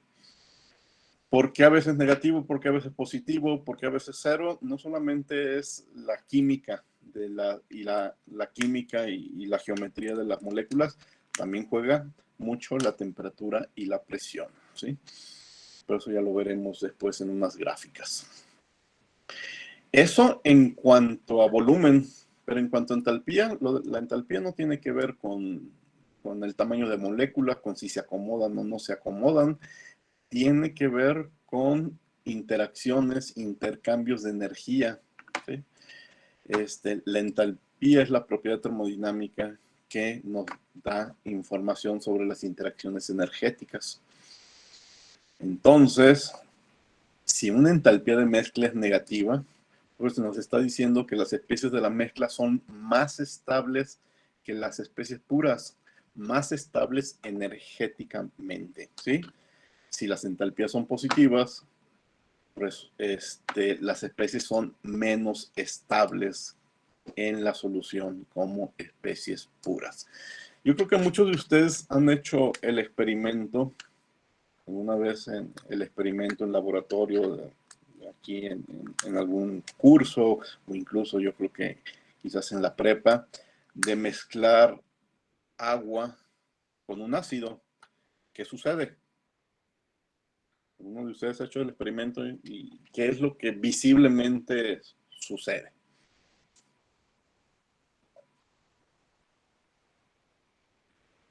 ¿Por qué a veces negativo? ¿Por qué a veces positivo? ¿Por qué a veces 0? No solamente es la química la química y la geometría de las moléculas, también juega mucho la temperatura y la presión, ¿sí? Pero eso ya lo veremos después en unas gráficas. Eso en cuanto a volumen, pero en cuanto a entalpía, la entalpía no tiene que ver con el tamaño de moléculas, con si se acomodan o no se acomodan, tiene que ver con interacciones, intercambios de energía, ¿sí? La entalpía es la propiedad termodinámica que nos da información sobre las interacciones energéticas. Entonces, si una entalpía de mezcla es negativa, pues nos está diciendo que las especies de la mezcla son más estables que las especies puras, más estables energéticamente, ¿sí? Si las entalpías son positivas, pues las especies son menos estables en la solución como especies puras. Yo creo que muchos de ustedes han hecho el experimento, alguna vez en el experimento en laboratorio, aquí en algún curso, o incluso yo creo que quizás en la prepa, de mezclar agua con un ácido. ¿Qué sucede? Uno de ustedes ha hecho el experimento y ¿qué es lo que visiblemente sucede?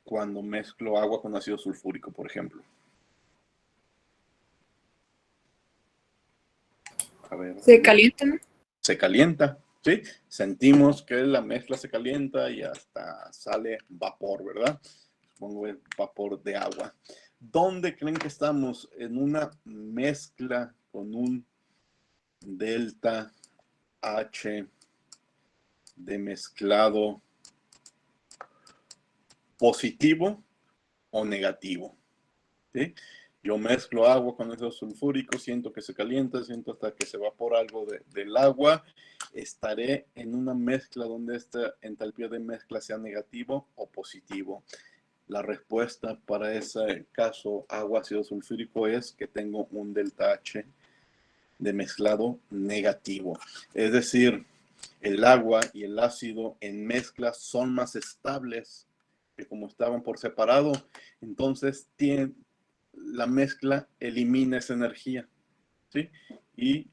Cuando mezclo agua con ácido sulfúrico, por ejemplo. A ver. Se calienta, ¿no? Se calienta, ¿sí? Sentimos que la mezcla se calienta y hasta sale vapor, ¿verdad? Supongo el vapor de agua. ¿Dónde creen que estamos? En una mezcla con un delta H de mezclado positivo o negativo, ¿sí? Yo mezclo agua con ácido sulfúrico, siento que se calienta, siento hasta que se evapora algo del agua. Estaré en una mezcla donde esta entalpía de mezcla sea negativo o positivo. La respuesta para ese caso agua-ácido sulfúrico es que tengo un delta H de mezclado negativo. Es decir, el agua y el ácido en mezcla son más estables que como estaban por separado. Entonces la mezcla elimina esa energía, ¿sí? Y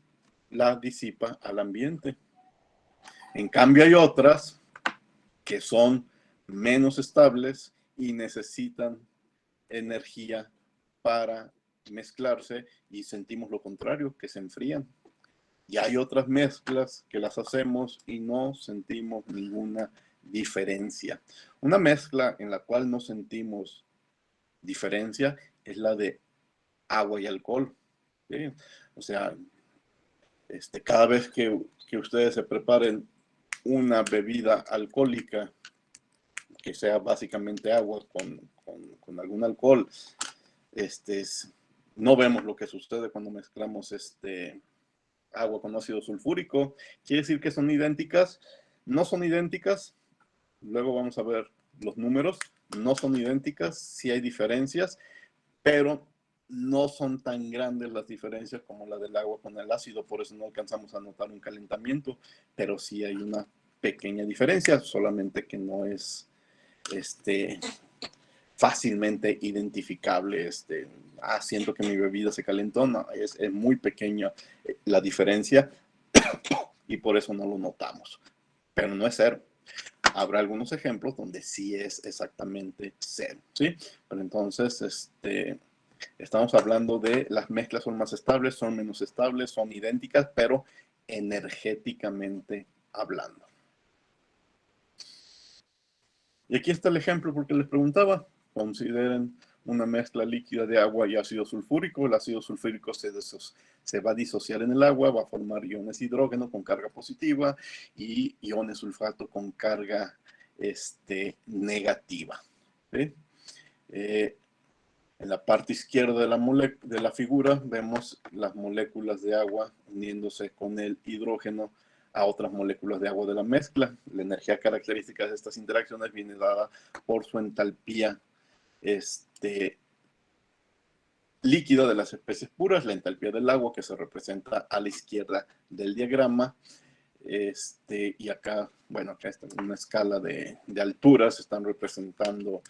la disipa al ambiente. En cambio hay otras que son menos estables y necesitan energía para mezclarse y sentimos lo contrario, que se enfrían. Y hay otras mezclas que las hacemos y no sentimos ninguna diferencia. Una mezcla en la cual no sentimos diferencia es la de agua y alcohol, ¿sí? O sea, cada vez que ustedes se preparen una bebida alcohólica, que sea básicamente agua con algún alcohol, no vemos lo que sucede cuando mezclamos agua con ácido sulfúrico. ¿Quiere decir que son idénticas? No son idénticas. Luego vamos a ver los números. No son idénticas, sí hay diferencias, pero no son tan grandes las diferencias como la del agua con el ácido, por eso no alcanzamos a notar un calentamiento, pero sí hay una pequeña diferencia, solamente que no es fácilmente identificable. Siento que mi bebida se calentó, no, es muy pequeña la diferencia y por eso no lo notamos, pero no es cero. Habrá algunos ejemplos donde sí es exactamente cero, ¿sí? Pero entonces, estamos hablando de las mezclas son más estables, son menos estables, son idénticas, pero energéticamente hablando. Y aquí está el ejemplo porque les preguntaba. Consideren una mezcla líquida de agua y ácido sulfúrico. El ácido sulfúrico se va a disociar en el agua, va a formar iones hidrógeno con carga positiva y iones sulfato con carga negativa, ¿sí? En la parte izquierda de la figura vemos las moléculas de agua uniéndose con el hidrógeno a otras moléculas de agua de la mezcla. La energía característica de estas interacciones viene dada por su entalpía líquida de las especies puras, la entalpía del agua que se representa a la izquierda del diagrama. Y acá, bueno, acá está una escala de alturas, están representando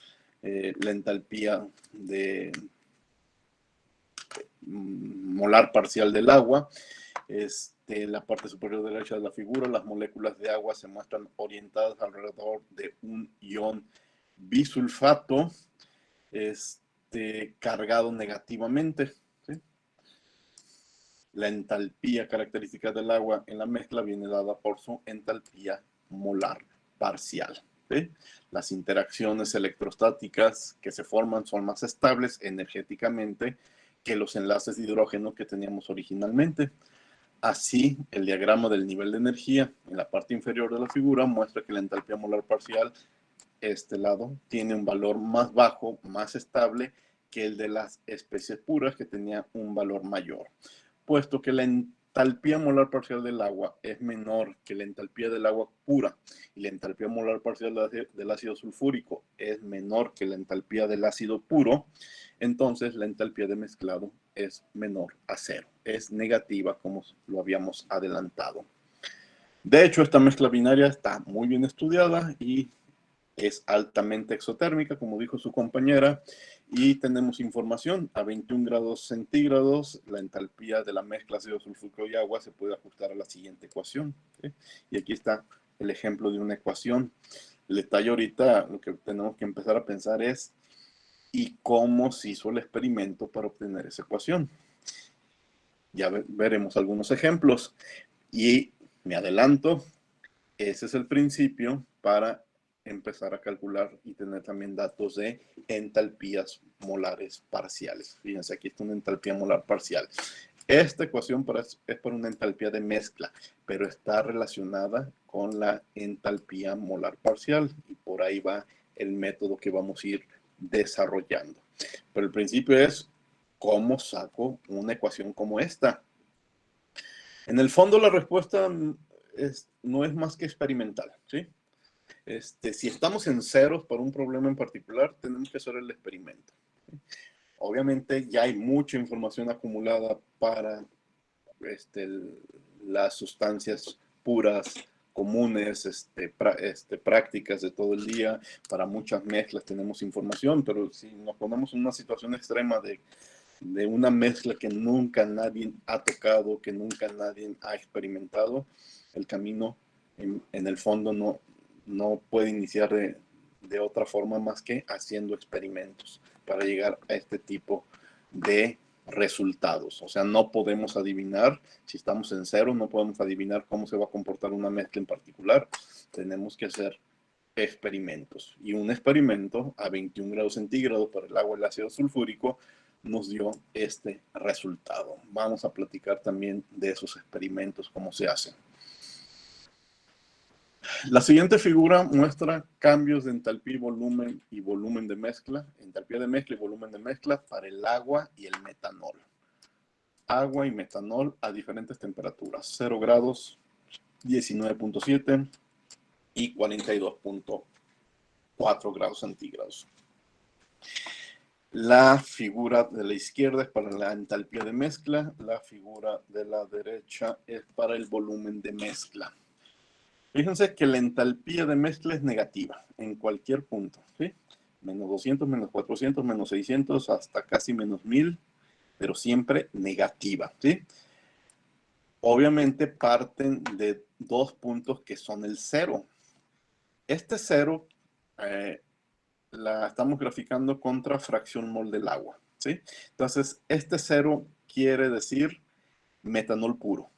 la entalpía de molar parcial del agua. En la parte superior derecha de la figura, las moléculas de agua se muestran orientadas alrededor de un ion bisulfato cargado negativamente, ¿sí? La entalpía característica del agua en la mezcla viene dada por su entalpía molar parcial, ¿sí? Las interacciones electrostáticas que se forman son más estables energéticamente que los enlaces de hidrógeno que teníamos originalmente. Así, el diagrama del nivel de energía en la parte inferior de la figura muestra que la entalpía molar parcial, este lado, tiene un valor más bajo, más estable que el de las especies puras, que tenía un valor mayor. Puesto que la entalpía molar parcial del agua es menor que la entalpía del agua pura y la entalpía molar parcial del ácido sulfúrico es menor que la entalpía del ácido puro, entonces la entalpía de mezclado es menor a cero, es negativa como lo habíamos adelantado. De hecho, esta mezcla binaria está muy bien estudiada y es altamente exotérmica, como dijo su compañera, y tenemos información a 21 grados centígrados, la entalpía de la mezcla ácido sulfúrico y agua se puede ajustar a la siguiente ecuación, ¿sí? Y aquí está el ejemplo de una ecuación. El detalle ahorita, lo que tenemos que empezar a pensar es, ¿y cómo se hizo el experimento para obtener esa ecuación? Ya veremos algunos ejemplos. Y me adelanto, ese es el principio para empezar a calcular y tener también datos de entalpías molares parciales. Fíjense, aquí está una entalpía molar parcial. Esta ecuación es por una entalpía de mezcla, pero está relacionada con la entalpía molar parcial y por ahí va el método que vamos a ir desarrollando. Pero el principio es, ¿cómo saco una ecuación como esta? En el fondo la respuesta no es más que experimental, ¿sí? Si estamos en ceros para un problema en particular, tenemos que hacer el experimento. Obviamente ya hay mucha información acumulada para las sustancias puras comunes, prácticas de todo el día. Para muchas mezclas tenemos información, pero si nos ponemos en una situación extrema de una mezcla que nunca nadie ha tocado, que nunca nadie ha experimentado, el camino en el fondo no puede iniciar de otra forma más que haciendo experimentos para llegar a este tipo de resultados. O sea, no podemos adivinar si estamos en cero, no podemos adivinar cómo se va a comportar una mezcla en particular. Tenemos que hacer experimentos. Y un experimento a 21 grados centígrados para el agua y el ácido sulfúrico nos dio este resultado. Vamos a platicar también de esos experimentos, cómo se hacen. La siguiente figura muestra cambios de entalpía y volumen de mezcla, entalpía de mezcla y volumen de mezcla para el agua y el metanol. Agua y metanol a diferentes temperaturas, 0 grados, 19.7 y 42.4 grados centígrados. La figura de la izquierda es para la entalpía de mezcla, la figura de la derecha es para el volumen de mezcla. Fíjense que la entalpía de mezcla es negativa en cualquier punto, ¿sí? Menos 200, menos 400, menos 600, hasta casi menos 1000, pero siempre negativa, ¿sí? Obviamente parten de dos puntos que son el cero. Este cero la estamos graficando contra fracción mol del agua, ¿sí? Entonces, este cero quiere decir metanol puro.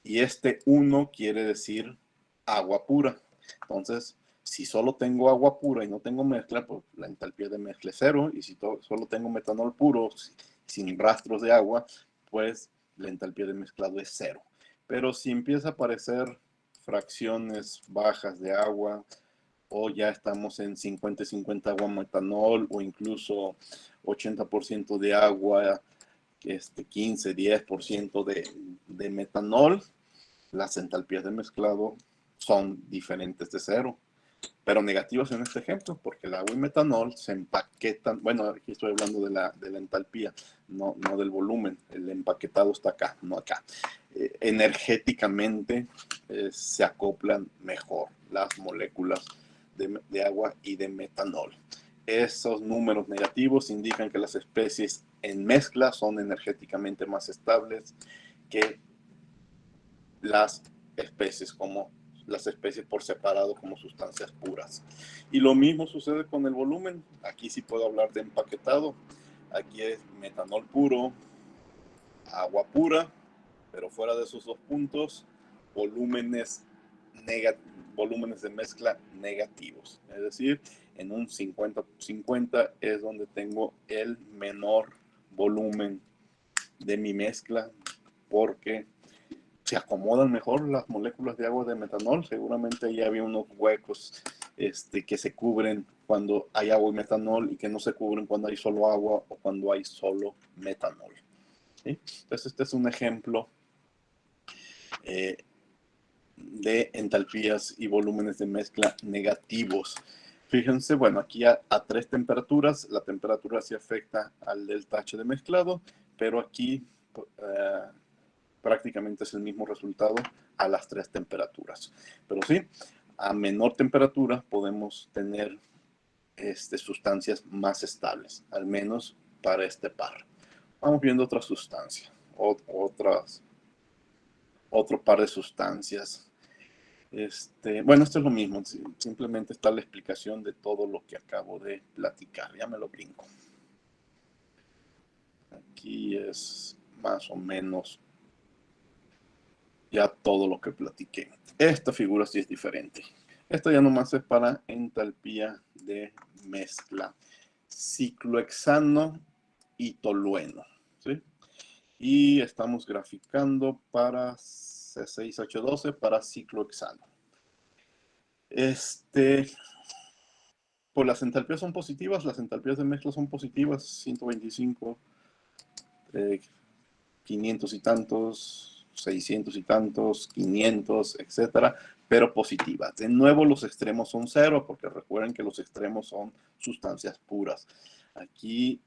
Y este 1 quiere decir agua pura. Entonces, si solo tengo agua pura y no tengo mezcla, pues la entalpía de mezcla es 0. Y si solo tengo metanol puro, sin rastros de agua, pues la entalpía de mezclado es 0. Pero si empieza a aparecer fracciones bajas de agua, o ya estamos en 50-50 agua metanol, o incluso 80% de agua, 15-10% de metanol, las entalpías de mezclado son diferentes de 0, pero negativas en este ejemplo, porque el agua y metanol se empaquetan. Bueno, aquí estoy hablando de la entalpía, no del volumen. El empaquetado está acá, no acá. Energéticamente se acoplan mejor las moléculas de agua y de metanol. Esos números negativos indican que las especies en mezcla son energéticamente más estables que las especies por separado como sustancias puras. Y lo mismo sucede con el volumen. Aquí sí puedo hablar de empaquetado. Aquí es metanol puro, agua pura, pero fuera de esos dos puntos, volúmenes de mezcla negativos. Es decir, en un 50-50 es donde tengo el menor volumen de mi mezcla, porque se acomodan mejor las moléculas de agua de metanol. Seguramente ya había unos huecos que se cubren cuando hay agua y metanol y que no se cubren cuando hay solo agua o cuando hay solo metanol. ¿Sí? Entonces, este es un ejemplo de entalpías y volúmenes de mezcla negativos. Fíjense, bueno, aquí a 3 temperaturas, la temperatura sí afecta al delta H de mezclado, pero aquí prácticamente es el mismo resultado a las 3 temperaturas. Pero sí, a menor temperatura podemos tener sustancias más estables, al menos para este par. Vamos viendo otra sustancia, otro par de sustancias. Bueno, esto es lo mismo, simplemente está la explicación de todo lo que acabo de platicar. Ya me lo brinco. Aquí es más o menos ya todo lo que platiqué. Esta figura sí es diferente. Esto ya nomás es para entalpía de mezcla. Ciclohexano y tolueno, ¿sí? Y estamos graficando para C6H12 para ciclohexano. Pues las entalpías son positivas, las entalpías de mezcla son positivas, 125, 500 y tantos, 600 y tantos, 500, etcétera, pero positivas. De nuevo, los extremos son 0, porque recuerden que los extremos son sustancias puras. Aquí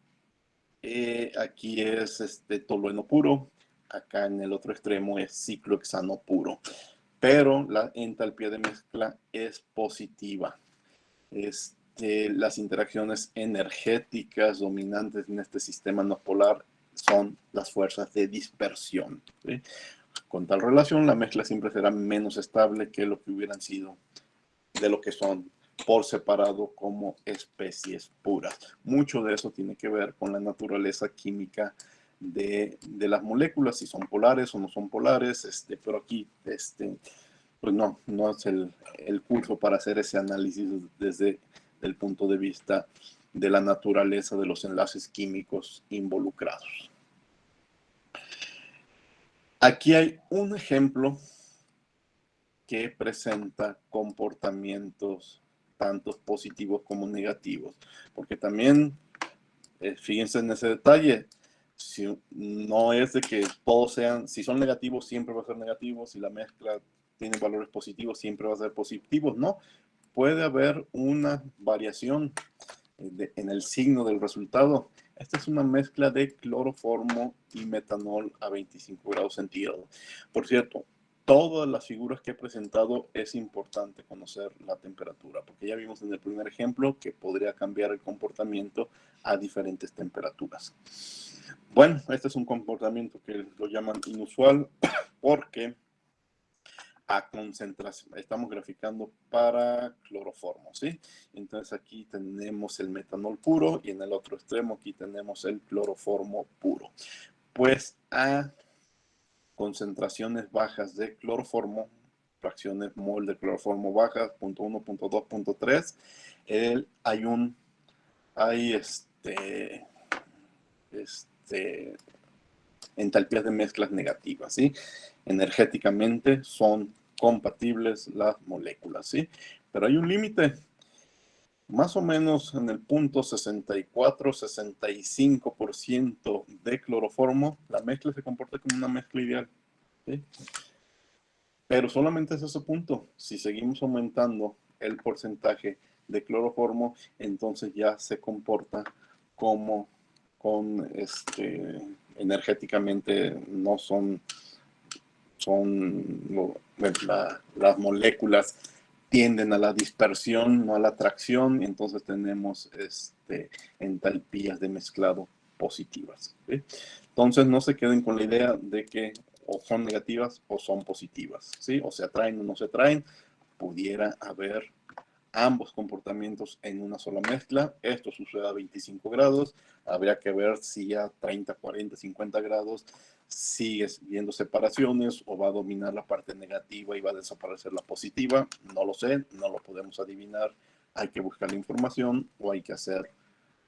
es tolueno puro, acá en el otro extremo es ciclohexano puro. pero la entalpía de mezcla es positiva. Las interacciones energéticas dominantes en este sistema no polar son las fuerzas de dispersión, ¿sí? Con tal relación, la mezcla siempre será menos estable que lo que hubieran sido de lo que son por separado como especies puras. Mucho de eso tiene que ver con la naturaleza química de las moléculas, si son polares o no son polares, pero aquí pues no es el curso para hacer ese análisis desde el punto de vista de la naturaleza de los enlaces químicos involucrados. Aquí hay un ejemplo que presenta comportamientos tanto positivos como negativos, porque también, fíjense en ese detalle, si no es de que todos sean, si son negativos siempre va a ser negativo, si la mezcla tiene valores positivos siempre va a ser positivos, no, puede haber una variación en el signo del resultado. Esta es una mezcla de cloroformo y metanol a 25 grados centígrados. Por cierto, todas las figuras que he presentado es importante conocer la temperatura, porque ya vimos en el primer ejemplo que podría cambiar el comportamiento a diferentes temperaturas. Bueno, este es un comportamiento que lo llaman inusual porque a concentración, estamos graficando para cloroformo, ¿sí? Entonces aquí tenemos el metanol puro y en el otro extremo aquí tenemos el cloroformo puro. Pues a concentraciones bajas de cloroformo, fracciones mol de cloroformo bajas, 0.1, 0.2, 0.3, hay entalpías de mezclas negativas, ¿sí? Energéticamente son compatibles las moléculas, ¿sí? Pero hay un límite, más o menos en el punto 64-65% de cloroformo, la mezcla se comporta como una mezcla ideal, ¿sí? Pero solamente es ese punto. Si seguimos aumentando el porcentaje de cloroformo, entonces ya se comporta como energéticamente no son las moléculas tienden a la dispersión, no a la atracción, y entonces tenemos entalpías de mezclado positivas, ¿sí? Entonces no se queden con la idea de que o son negativas o son positivas, ¿sí? O se atraen o no se atraen, pudiera haber ambos comportamientos en una sola mezcla. Esto sucede a 25 grados. Habría que ver si a 30, 40, 50 grados sigues viendo separaciones o va a dominar la parte negativa y va a desaparecer la positiva. No lo sé, no lo podemos adivinar. Hay que buscar la información o hay que hacer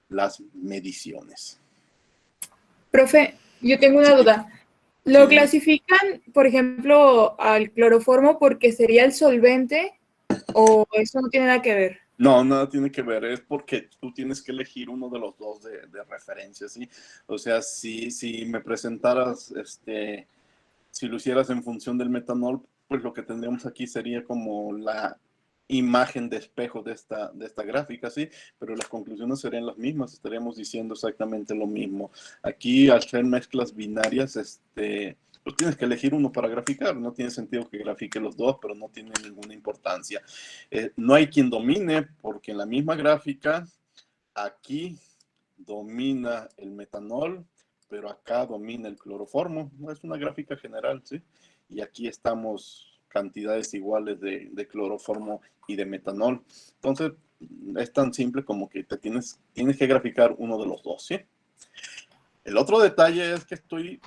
las mediciones. Profe, yo tengo una duda. ¿Lo clasifican, por ejemplo, al cloroformo porque sería el solvente o eso no tiene nada que ver? No, nada tiene que ver, es porque tú tienes que elegir uno de los dos de referencia, ¿sí? O sea, si me presentaras, si lo hicieras en función del metanol, pues lo que tendríamos aquí sería como la imagen de espejo de esta gráfica, ¿sí? Pero las conclusiones serían las mismas, estaríamos diciendo exactamente lo mismo. Aquí, al ser mezclas binarias, pues tienes que elegir uno para graficar. No tiene sentido que grafique los dos, pero no tiene ninguna importancia. No hay quien domine, porque en la misma gráfica, aquí domina el metanol, pero acá domina el cloroformo. Es una gráfica general, ¿sí? Y aquí estamos cantidades iguales de cloroformo y de metanol. Entonces, es tan simple como que tienes que graficar uno de los dos, ¿sí? El otro detalle es que estoy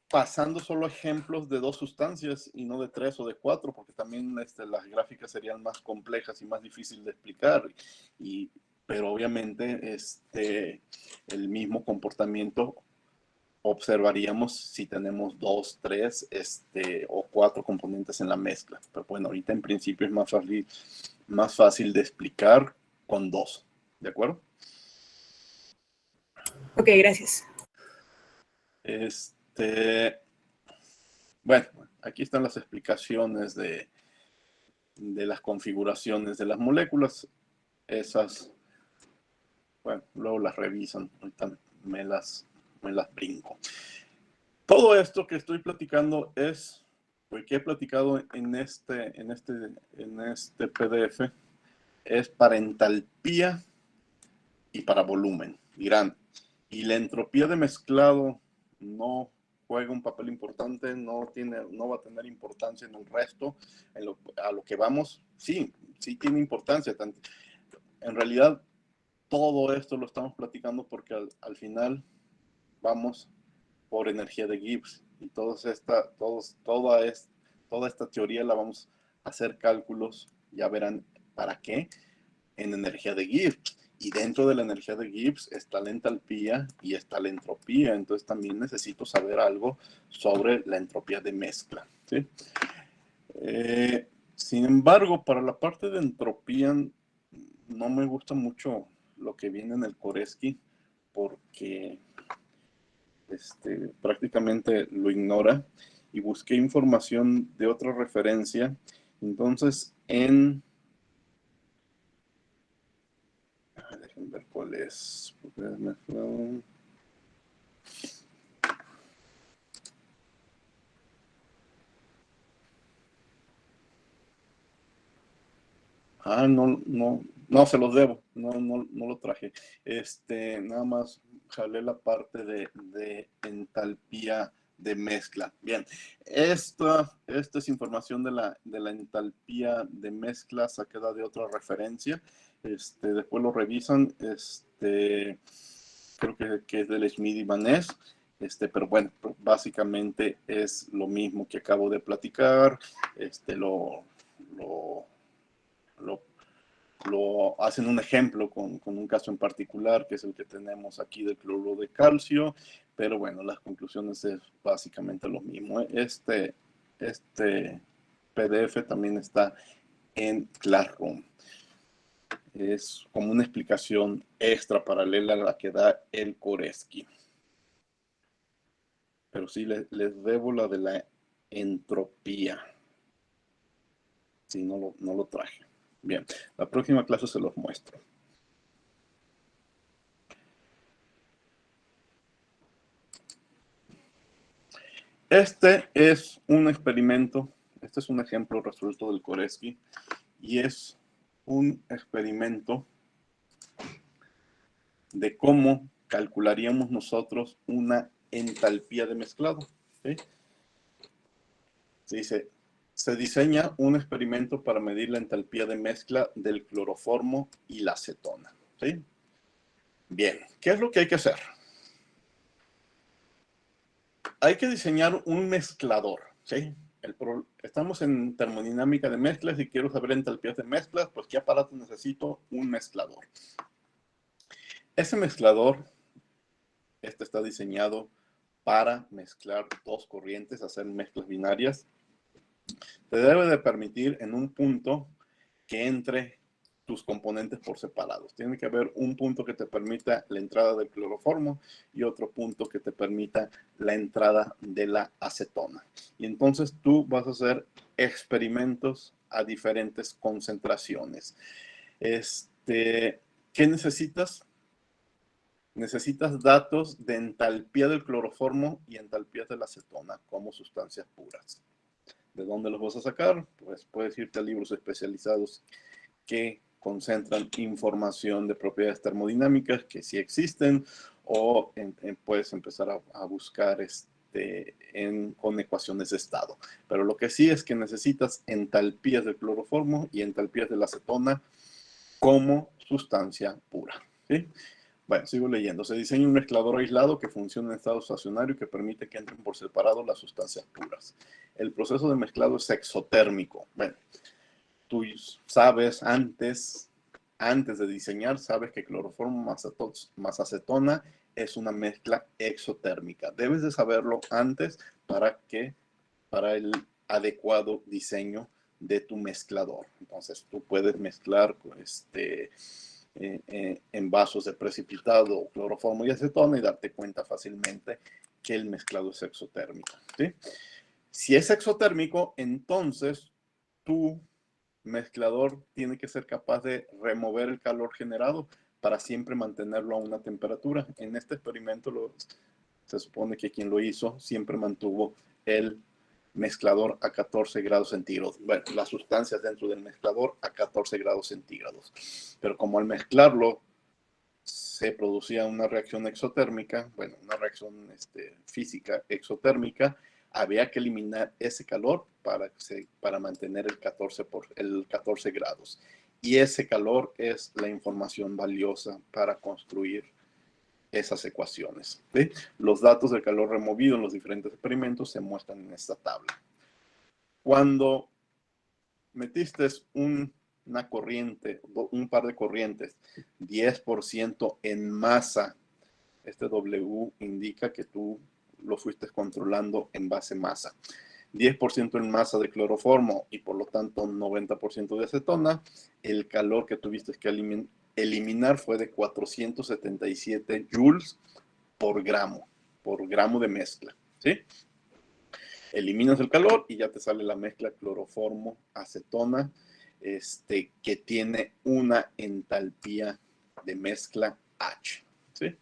pasando solo ejemplos de dos sustancias y no de 3 o de 4, porque también las gráficas serían más complejas y más difíciles de explicar. Pero obviamente el mismo comportamiento observaríamos si tenemos 2, 3 o 4 componentes en la mezcla. Pero bueno, ahorita en principio es más fácil de explicar con 2. ¿De acuerdo? Ok, gracias. Bueno, aquí están las explicaciones de las configuraciones de las moléculas. Esas, bueno, luego las revisan. Ahorita me las brinco. Todo esto que estoy platicando es que he platicado en este PDF es para entalpía y para volumen. Dirán, ¿y la entropía de mezclado no juega un papel importante? ¿No va a tener importancia en el resto? A lo que vamos, sí tiene importancia. En realidad, todo esto lo estamos platicando porque al final vamos por energía de Gibbs y toda esta teoría la vamos a hacer cálculos, ya verán para qué, en energía de Gibbs. Y dentro de la energía de Gibbs está la entalpía y está la entropía. Entonces también necesito saber algo sobre la entropía de mezcla, ¿sí? Sin embargo, para la parte de entropía no me gusta mucho lo que viene en el Koresky porque prácticamente lo ignora, y busqué información de otra referencia. Entonces, déjenme ver cuál es. No, se los debo, no lo traje. Nada más jalé la parte de entalpía de mezcla. Bien, esta es información de la entalpía de mezcla sacada de otra referencia. Después lo revisan, creo que es del Schmidt y Vaness. Pero bueno, básicamente es lo mismo que acabo de platicar. Lo hacen un ejemplo con un caso en particular, que es el que tenemos aquí del cloruro de calcio, pero bueno, las conclusiones es básicamente lo mismo. Este PDF también está en Classroom. Es como una explicación extra paralela a la que da el Koresky. Pero sí, les debo la de la entropía. Sí, no lo traje. Bien, la próxima clase se los muestro. Este es un experimento, este es un ejemplo resuelto del Koresky, y es un experimento de cómo calcularíamos nosotros una entalpía de mezclado. ¿Sí? Se dice, se diseña un experimento para medir la entalpía de mezcla del cloroformo y la acetona. ¿Sí? Bien, ¿qué es lo que hay que hacer? Hay que diseñar un mezclador, ¿sí? Estamos en termodinámica de mezclas y quiero saber entalpías de mezclas, pues ¿qué aparato necesito? Un mezclador. Ese mezclador, está diseñado para mezclar dos corrientes, hacer mezclas binarias. Te debe de permitir en un punto que entre tus componentes por separados. Tiene que haber un punto que te permita la entrada del cloroformo y otro punto que te permita la entrada de la acetona. Y entonces tú vas a hacer experimentos a diferentes concentraciones. ¿Qué necesitas? Necesitas datos de entalpía del cloroformo y entalpía de la acetona como sustancias puras. ¿De dónde los vas a sacar? Pues puedes irte a libros especializados que concentran información de propiedades termodinámicas que sí existen, o puedes empezar a buscar con ecuaciones de estado. Pero lo que sí es que necesitas entalpías del cloroformo y entalpías de la acetona como sustancia pura. ¿Sí? Bueno, sigo leyendo. Se diseña un mezclador aislado que funciona en estado estacionario y que permite que entren por separado las sustancias puras. El proceso de mezclado es exotérmico. Bueno, tú sabes antes de diseñar, sabes que cloroformo más acetona es una mezcla exotérmica. Debes de saberlo antes para el adecuado diseño de tu mezclador. Entonces, tú puedes mezclar en vasos de precipitado cloroformo y acetona y darte cuenta fácilmente que el mezclado es exotérmico. ¿Sí? Si es exotérmico, entonces tu mezclador tiene que ser capaz de remover el calor generado para siempre mantenerlo a una temperatura. En este experimento se supone que quien lo hizo siempre mantuvo el mezclador a 14 grados centígrados. Bueno, las sustancias dentro del mezclador a 14 grados centígrados. Pero como al mezclarlo se producía una reacción exotérmica, bueno, una reacción física exotérmica, había que eliminar ese calor para mantener el 14 grados. Y ese calor es la información valiosa para construir esas ecuaciones. ¿Sí? Los datos del calor removido en los diferentes experimentos se muestran en esta tabla. Cuando metiste una corriente, un par de corrientes, 10% en masa, este W indica que tú lo fuiste controlando en base masa. 10% en masa de cloroformo y por lo tanto 90% de acetona, el calor que tuviste que eliminar fue de 477 joules por gramo de mezcla. ¿Sí? Eliminas el calor y ya te sale la mezcla cloroformo-acetona, que tiene una entalpía de mezcla H. ¿Sí?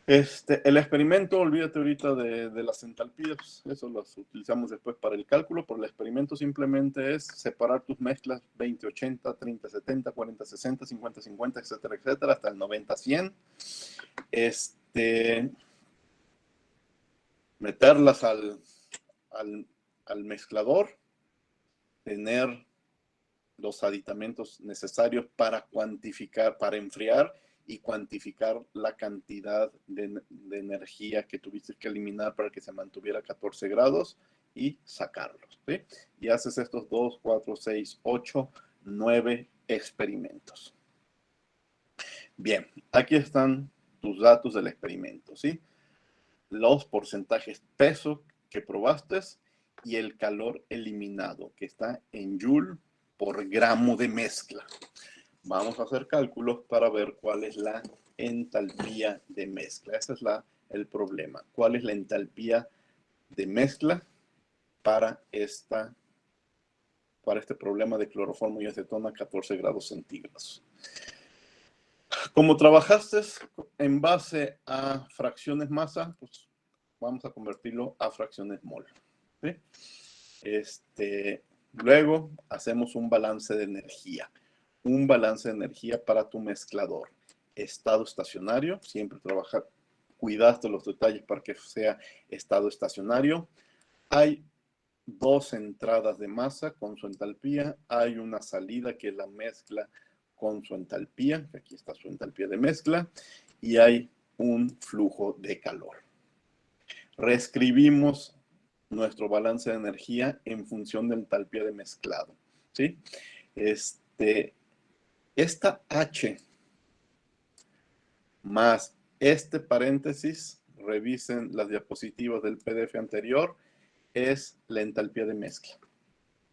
El experimento, olvídate ahorita de las entalpías, eso las utilizamos después para el cálculo, pero el experimento simplemente es separar tus mezclas 20-80, 30-70, 40-60, 50-50, etcétera, etcétera, hasta el 90-100. Meterlas al mezclador, tener los aditamentos necesarios para cuantificar, para enfriar y cuantificar la cantidad de energía que tuviste que eliminar para que se mantuviera a 14 grados y sacarlos. ¿Sí? Y haces estos 2, 4, 6, 8, 9 experimentos. Bien, aquí están tus datos del experimento. ¿Sí? Los porcentajes peso que probaste y el calor eliminado, que está en joule por gramo de mezcla. Vamos a hacer cálculos para ver cuál es la entalpía de mezcla. Ese es el problema. ¿Cuál es la entalpía de mezcla para este problema de cloroformo y acetona a 14 grados centígrados? Como trabajaste en base a fracciones masa, pues vamos a convertirlo a fracciones mol. ¿Sí? Luego hacemos un balance de energía. Un balance de energía para tu mezclador. Estado estacionario, siempre cuidaste los detalles para que sea estado estacionario. Hay dos entradas de masa con su entalpía. Hay una salida que es la mezcla con su entalpía, que aquí está su entalpía de mezcla. Y hay un flujo de calor. Reescribimos nuestro balance de energía en función de entalpía de mezclado. ¿Sí? Esta H más este paréntesis, revisen las diapositivas del PDF anterior, es la entalpía de mezcla.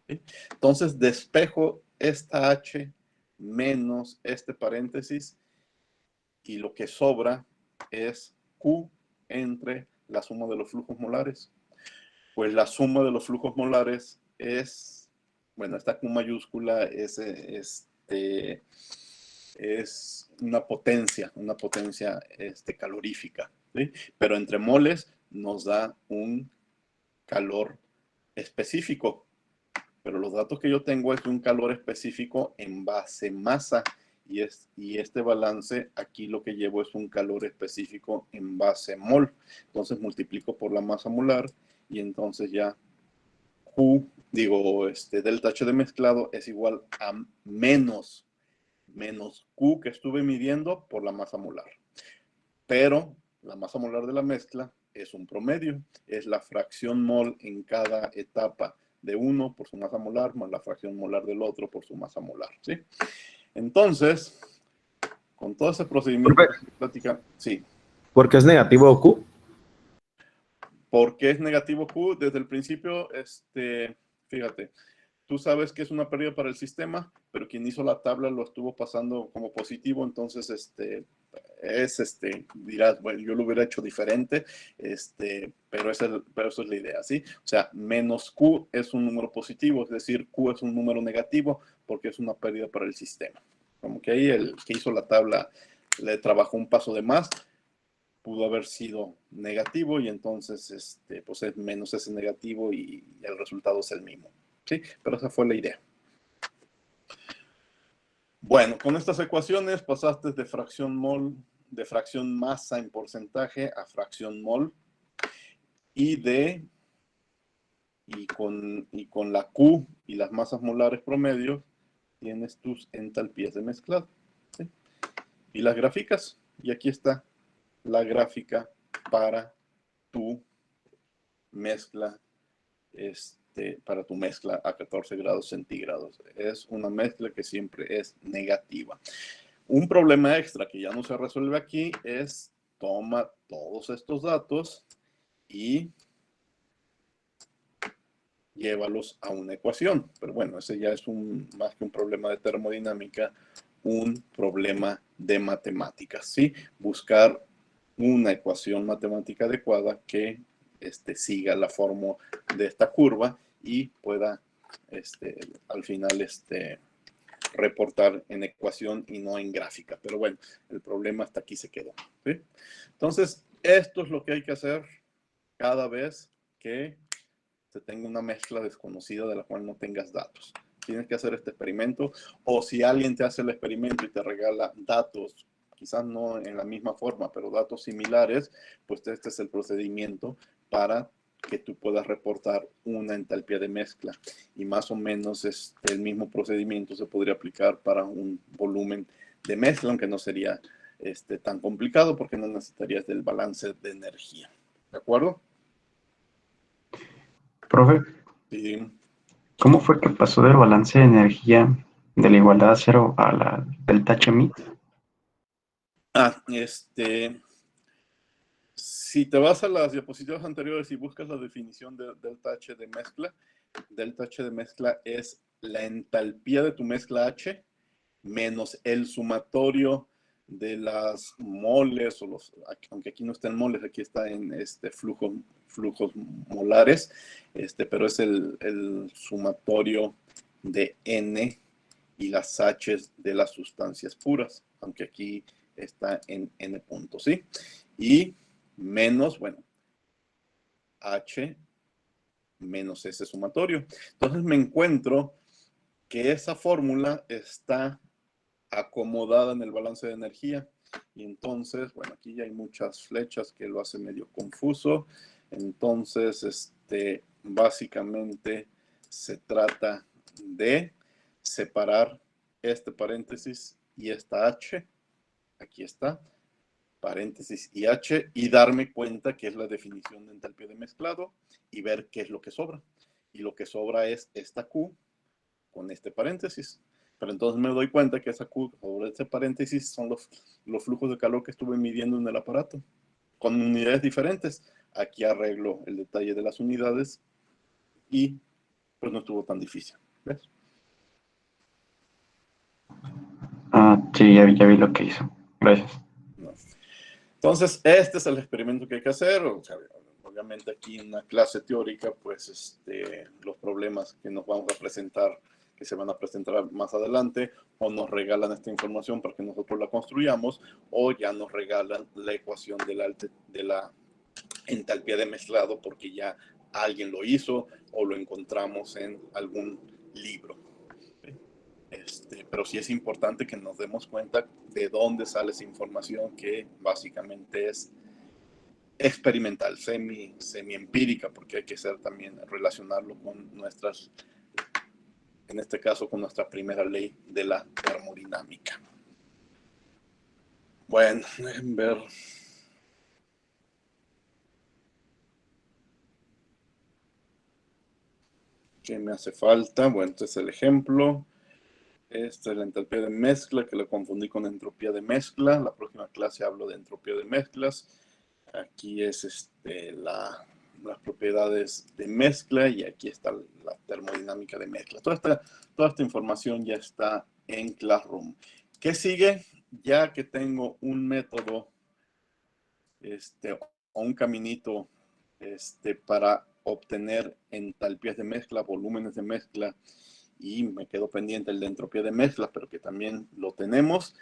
¿Sí? Entonces despejo esta H menos este paréntesis y lo que sobra es Q entre la suma de los flujos molares. Pues la suma de los flujos molares es, bueno, esta Q mayúscula es una potencia calorífica, ¿sí? Pero entre moles nos da un calor específico. Pero los datos que yo tengo es de un calor específico en base masa. Y este balance, aquí lo que llevo es un calor específico en base mol. Entonces multiplico por la masa molar y entonces ya delta H de mezclado es igual a menos Q que estuve midiendo por la masa molar. Pero la masa molar de la mezcla es un promedio. Es la fracción mol en cada etapa de uno por su masa molar más la fracción molar del otro por su masa molar. ¿Sí? Entonces, con todo ese procedimiento de plática, sí. ¿Por qué es negativo Q? ¿Por qué es negativo Q? Desde el principio, fíjate, tú sabes que es una pérdida para el sistema, pero quien hizo la tabla lo estuvo pasando como positivo, entonces dirás, bueno, yo lo hubiera hecho diferente, pero eso es la idea, ¿sí? O sea, menos Q es un número positivo, es decir, Q es un número negativo porque es una pérdida para el sistema. Como que ahí el que hizo la tabla le trabajó un paso de más, pudo haber sido negativo y entonces pues es menos ese negativo y el resultado es el mismo. ¿Sí? Pero esa fue la idea. Bueno, con estas ecuaciones pasaste de fracción mol, de fracción masa en porcentaje a fracción mol y con la Q y las masas molares promedio tienes tus entalpías de mezclado. ¿Sí? Y las gráficas, y aquí está la gráfica para tu mezcla, para tu mezcla a 14 grados centígrados. Es una mezcla que siempre es negativa. Un problema extra que ya no se resuelve aquí es toma todos estos datos y llévalos a una ecuación. Pero bueno, ese ya es más que un problema de termodinámica, un problema de matemáticas, ¿sí? Buscar una ecuación matemática adecuada que siga la fórmula de esta curva y pueda al final reportar en ecuación y no en gráfica. Pero bueno, el problema hasta aquí se quedó, ¿sí? Entonces, esto es lo que hay que hacer cada vez que se tenga una mezcla desconocida de la cual no tengas datos. Tienes que hacer este experimento, o si alguien te hace el experimento y te regala datos, quizás no en la misma forma, pero datos similares, pues este es el procedimiento para que tú puedas reportar una entalpía de mezcla. Y más o menos el mismo procedimiento se podría aplicar para un volumen de mezcla, aunque no sería tan complicado porque no necesitarías del balance de energía. ¿De acuerdo? Profe, Sí. ¿cómo fue que pasó del balance de energía de la igualdad a cero a la delta H-mid? Si te vas a las diapositivas anteriores y buscas la definición de delta H de mezcla es la entalpía de tu mezcla H menos el sumatorio de las moles, aunque aquí no está en moles, aquí está en flujos molares, pero es el sumatorio de N y las H de las sustancias puras, aunque aquí está en N puntos, ¿sí? Y menos, bueno, H menos ese sumatorio. Entonces me encuentro que esa fórmula está acomodada en el balance de energía. Y entonces, bueno, aquí ya hay muchas flechas que lo hace medio confuso. Entonces, básicamente se trata de separar este paréntesis y esta H. Aquí está, paréntesis y H, y darme cuenta que es la definición de entalpía de mezclado y ver qué es lo que sobra. Y lo que sobra es esta Q con este paréntesis. Pero entonces me doy cuenta que esa Q sobre este paréntesis son los flujos de calor que estuve midiendo en el aparato, con unidades diferentes. Aquí arreglo el detalle de las unidades y pues no estuvo tan difícil. ¿Ves? Ah, sí, ya vi lo que hizo. Gracias. No. Entonces, este es el experimento que hay que hacer. O sea, obviamente aquí en una clase teórica, pues los problemas que nos vamos a presentar, que se van a presentar más adelante, o nos regalan esta información para que nosotros la construyamos, o ya nos regalan la ecuación de la entalpía de mezclado porque ya alguien lo hizo o lo encontramos en algún libro. Pero sí es importante que nos demos cuenta de dónde sale esa información que básicamente es experimental, semi-empírica, porque hay que ser también relacionarlo con nuestras, en este caso con nuestra primera ley de la termodinámica. Bueno, déjenme ver. ¿Qué me hace falta? Bueno, este es el ejemplo. Esta es la entalpía de mezcla, que la confundí con entropía de mezcla. La próxima clase hablo de entropía de mezclas. Aquí es las propiedades de mezcla y aquí está la termodinámica de mezcla. Toda esta información ya está en Classroom. ¿Qué sigue? Ya que tengo un método o un caminito para obtener entalpías de mezcla, volúmenes de mezcla, y me quedo pendiente el de entropía de mezcla, pero que también lo tenemos,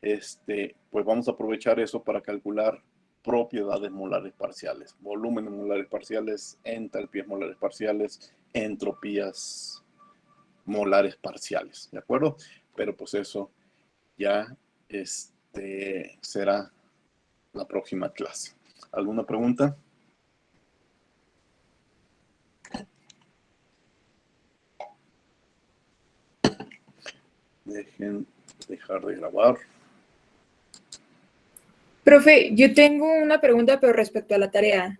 pues vamos a aprovechar eso para calcular propiedades molares parciales, volúmenes molares parciales, entalpías molares parciales, entropías molares parciales, ¿de acuerdo? Pero pues eso ya será la próxima clase. ¿Alguna pregunta? Dejar de grabar. Profe, yo tengo una pregunta, pero respecto a la tarea.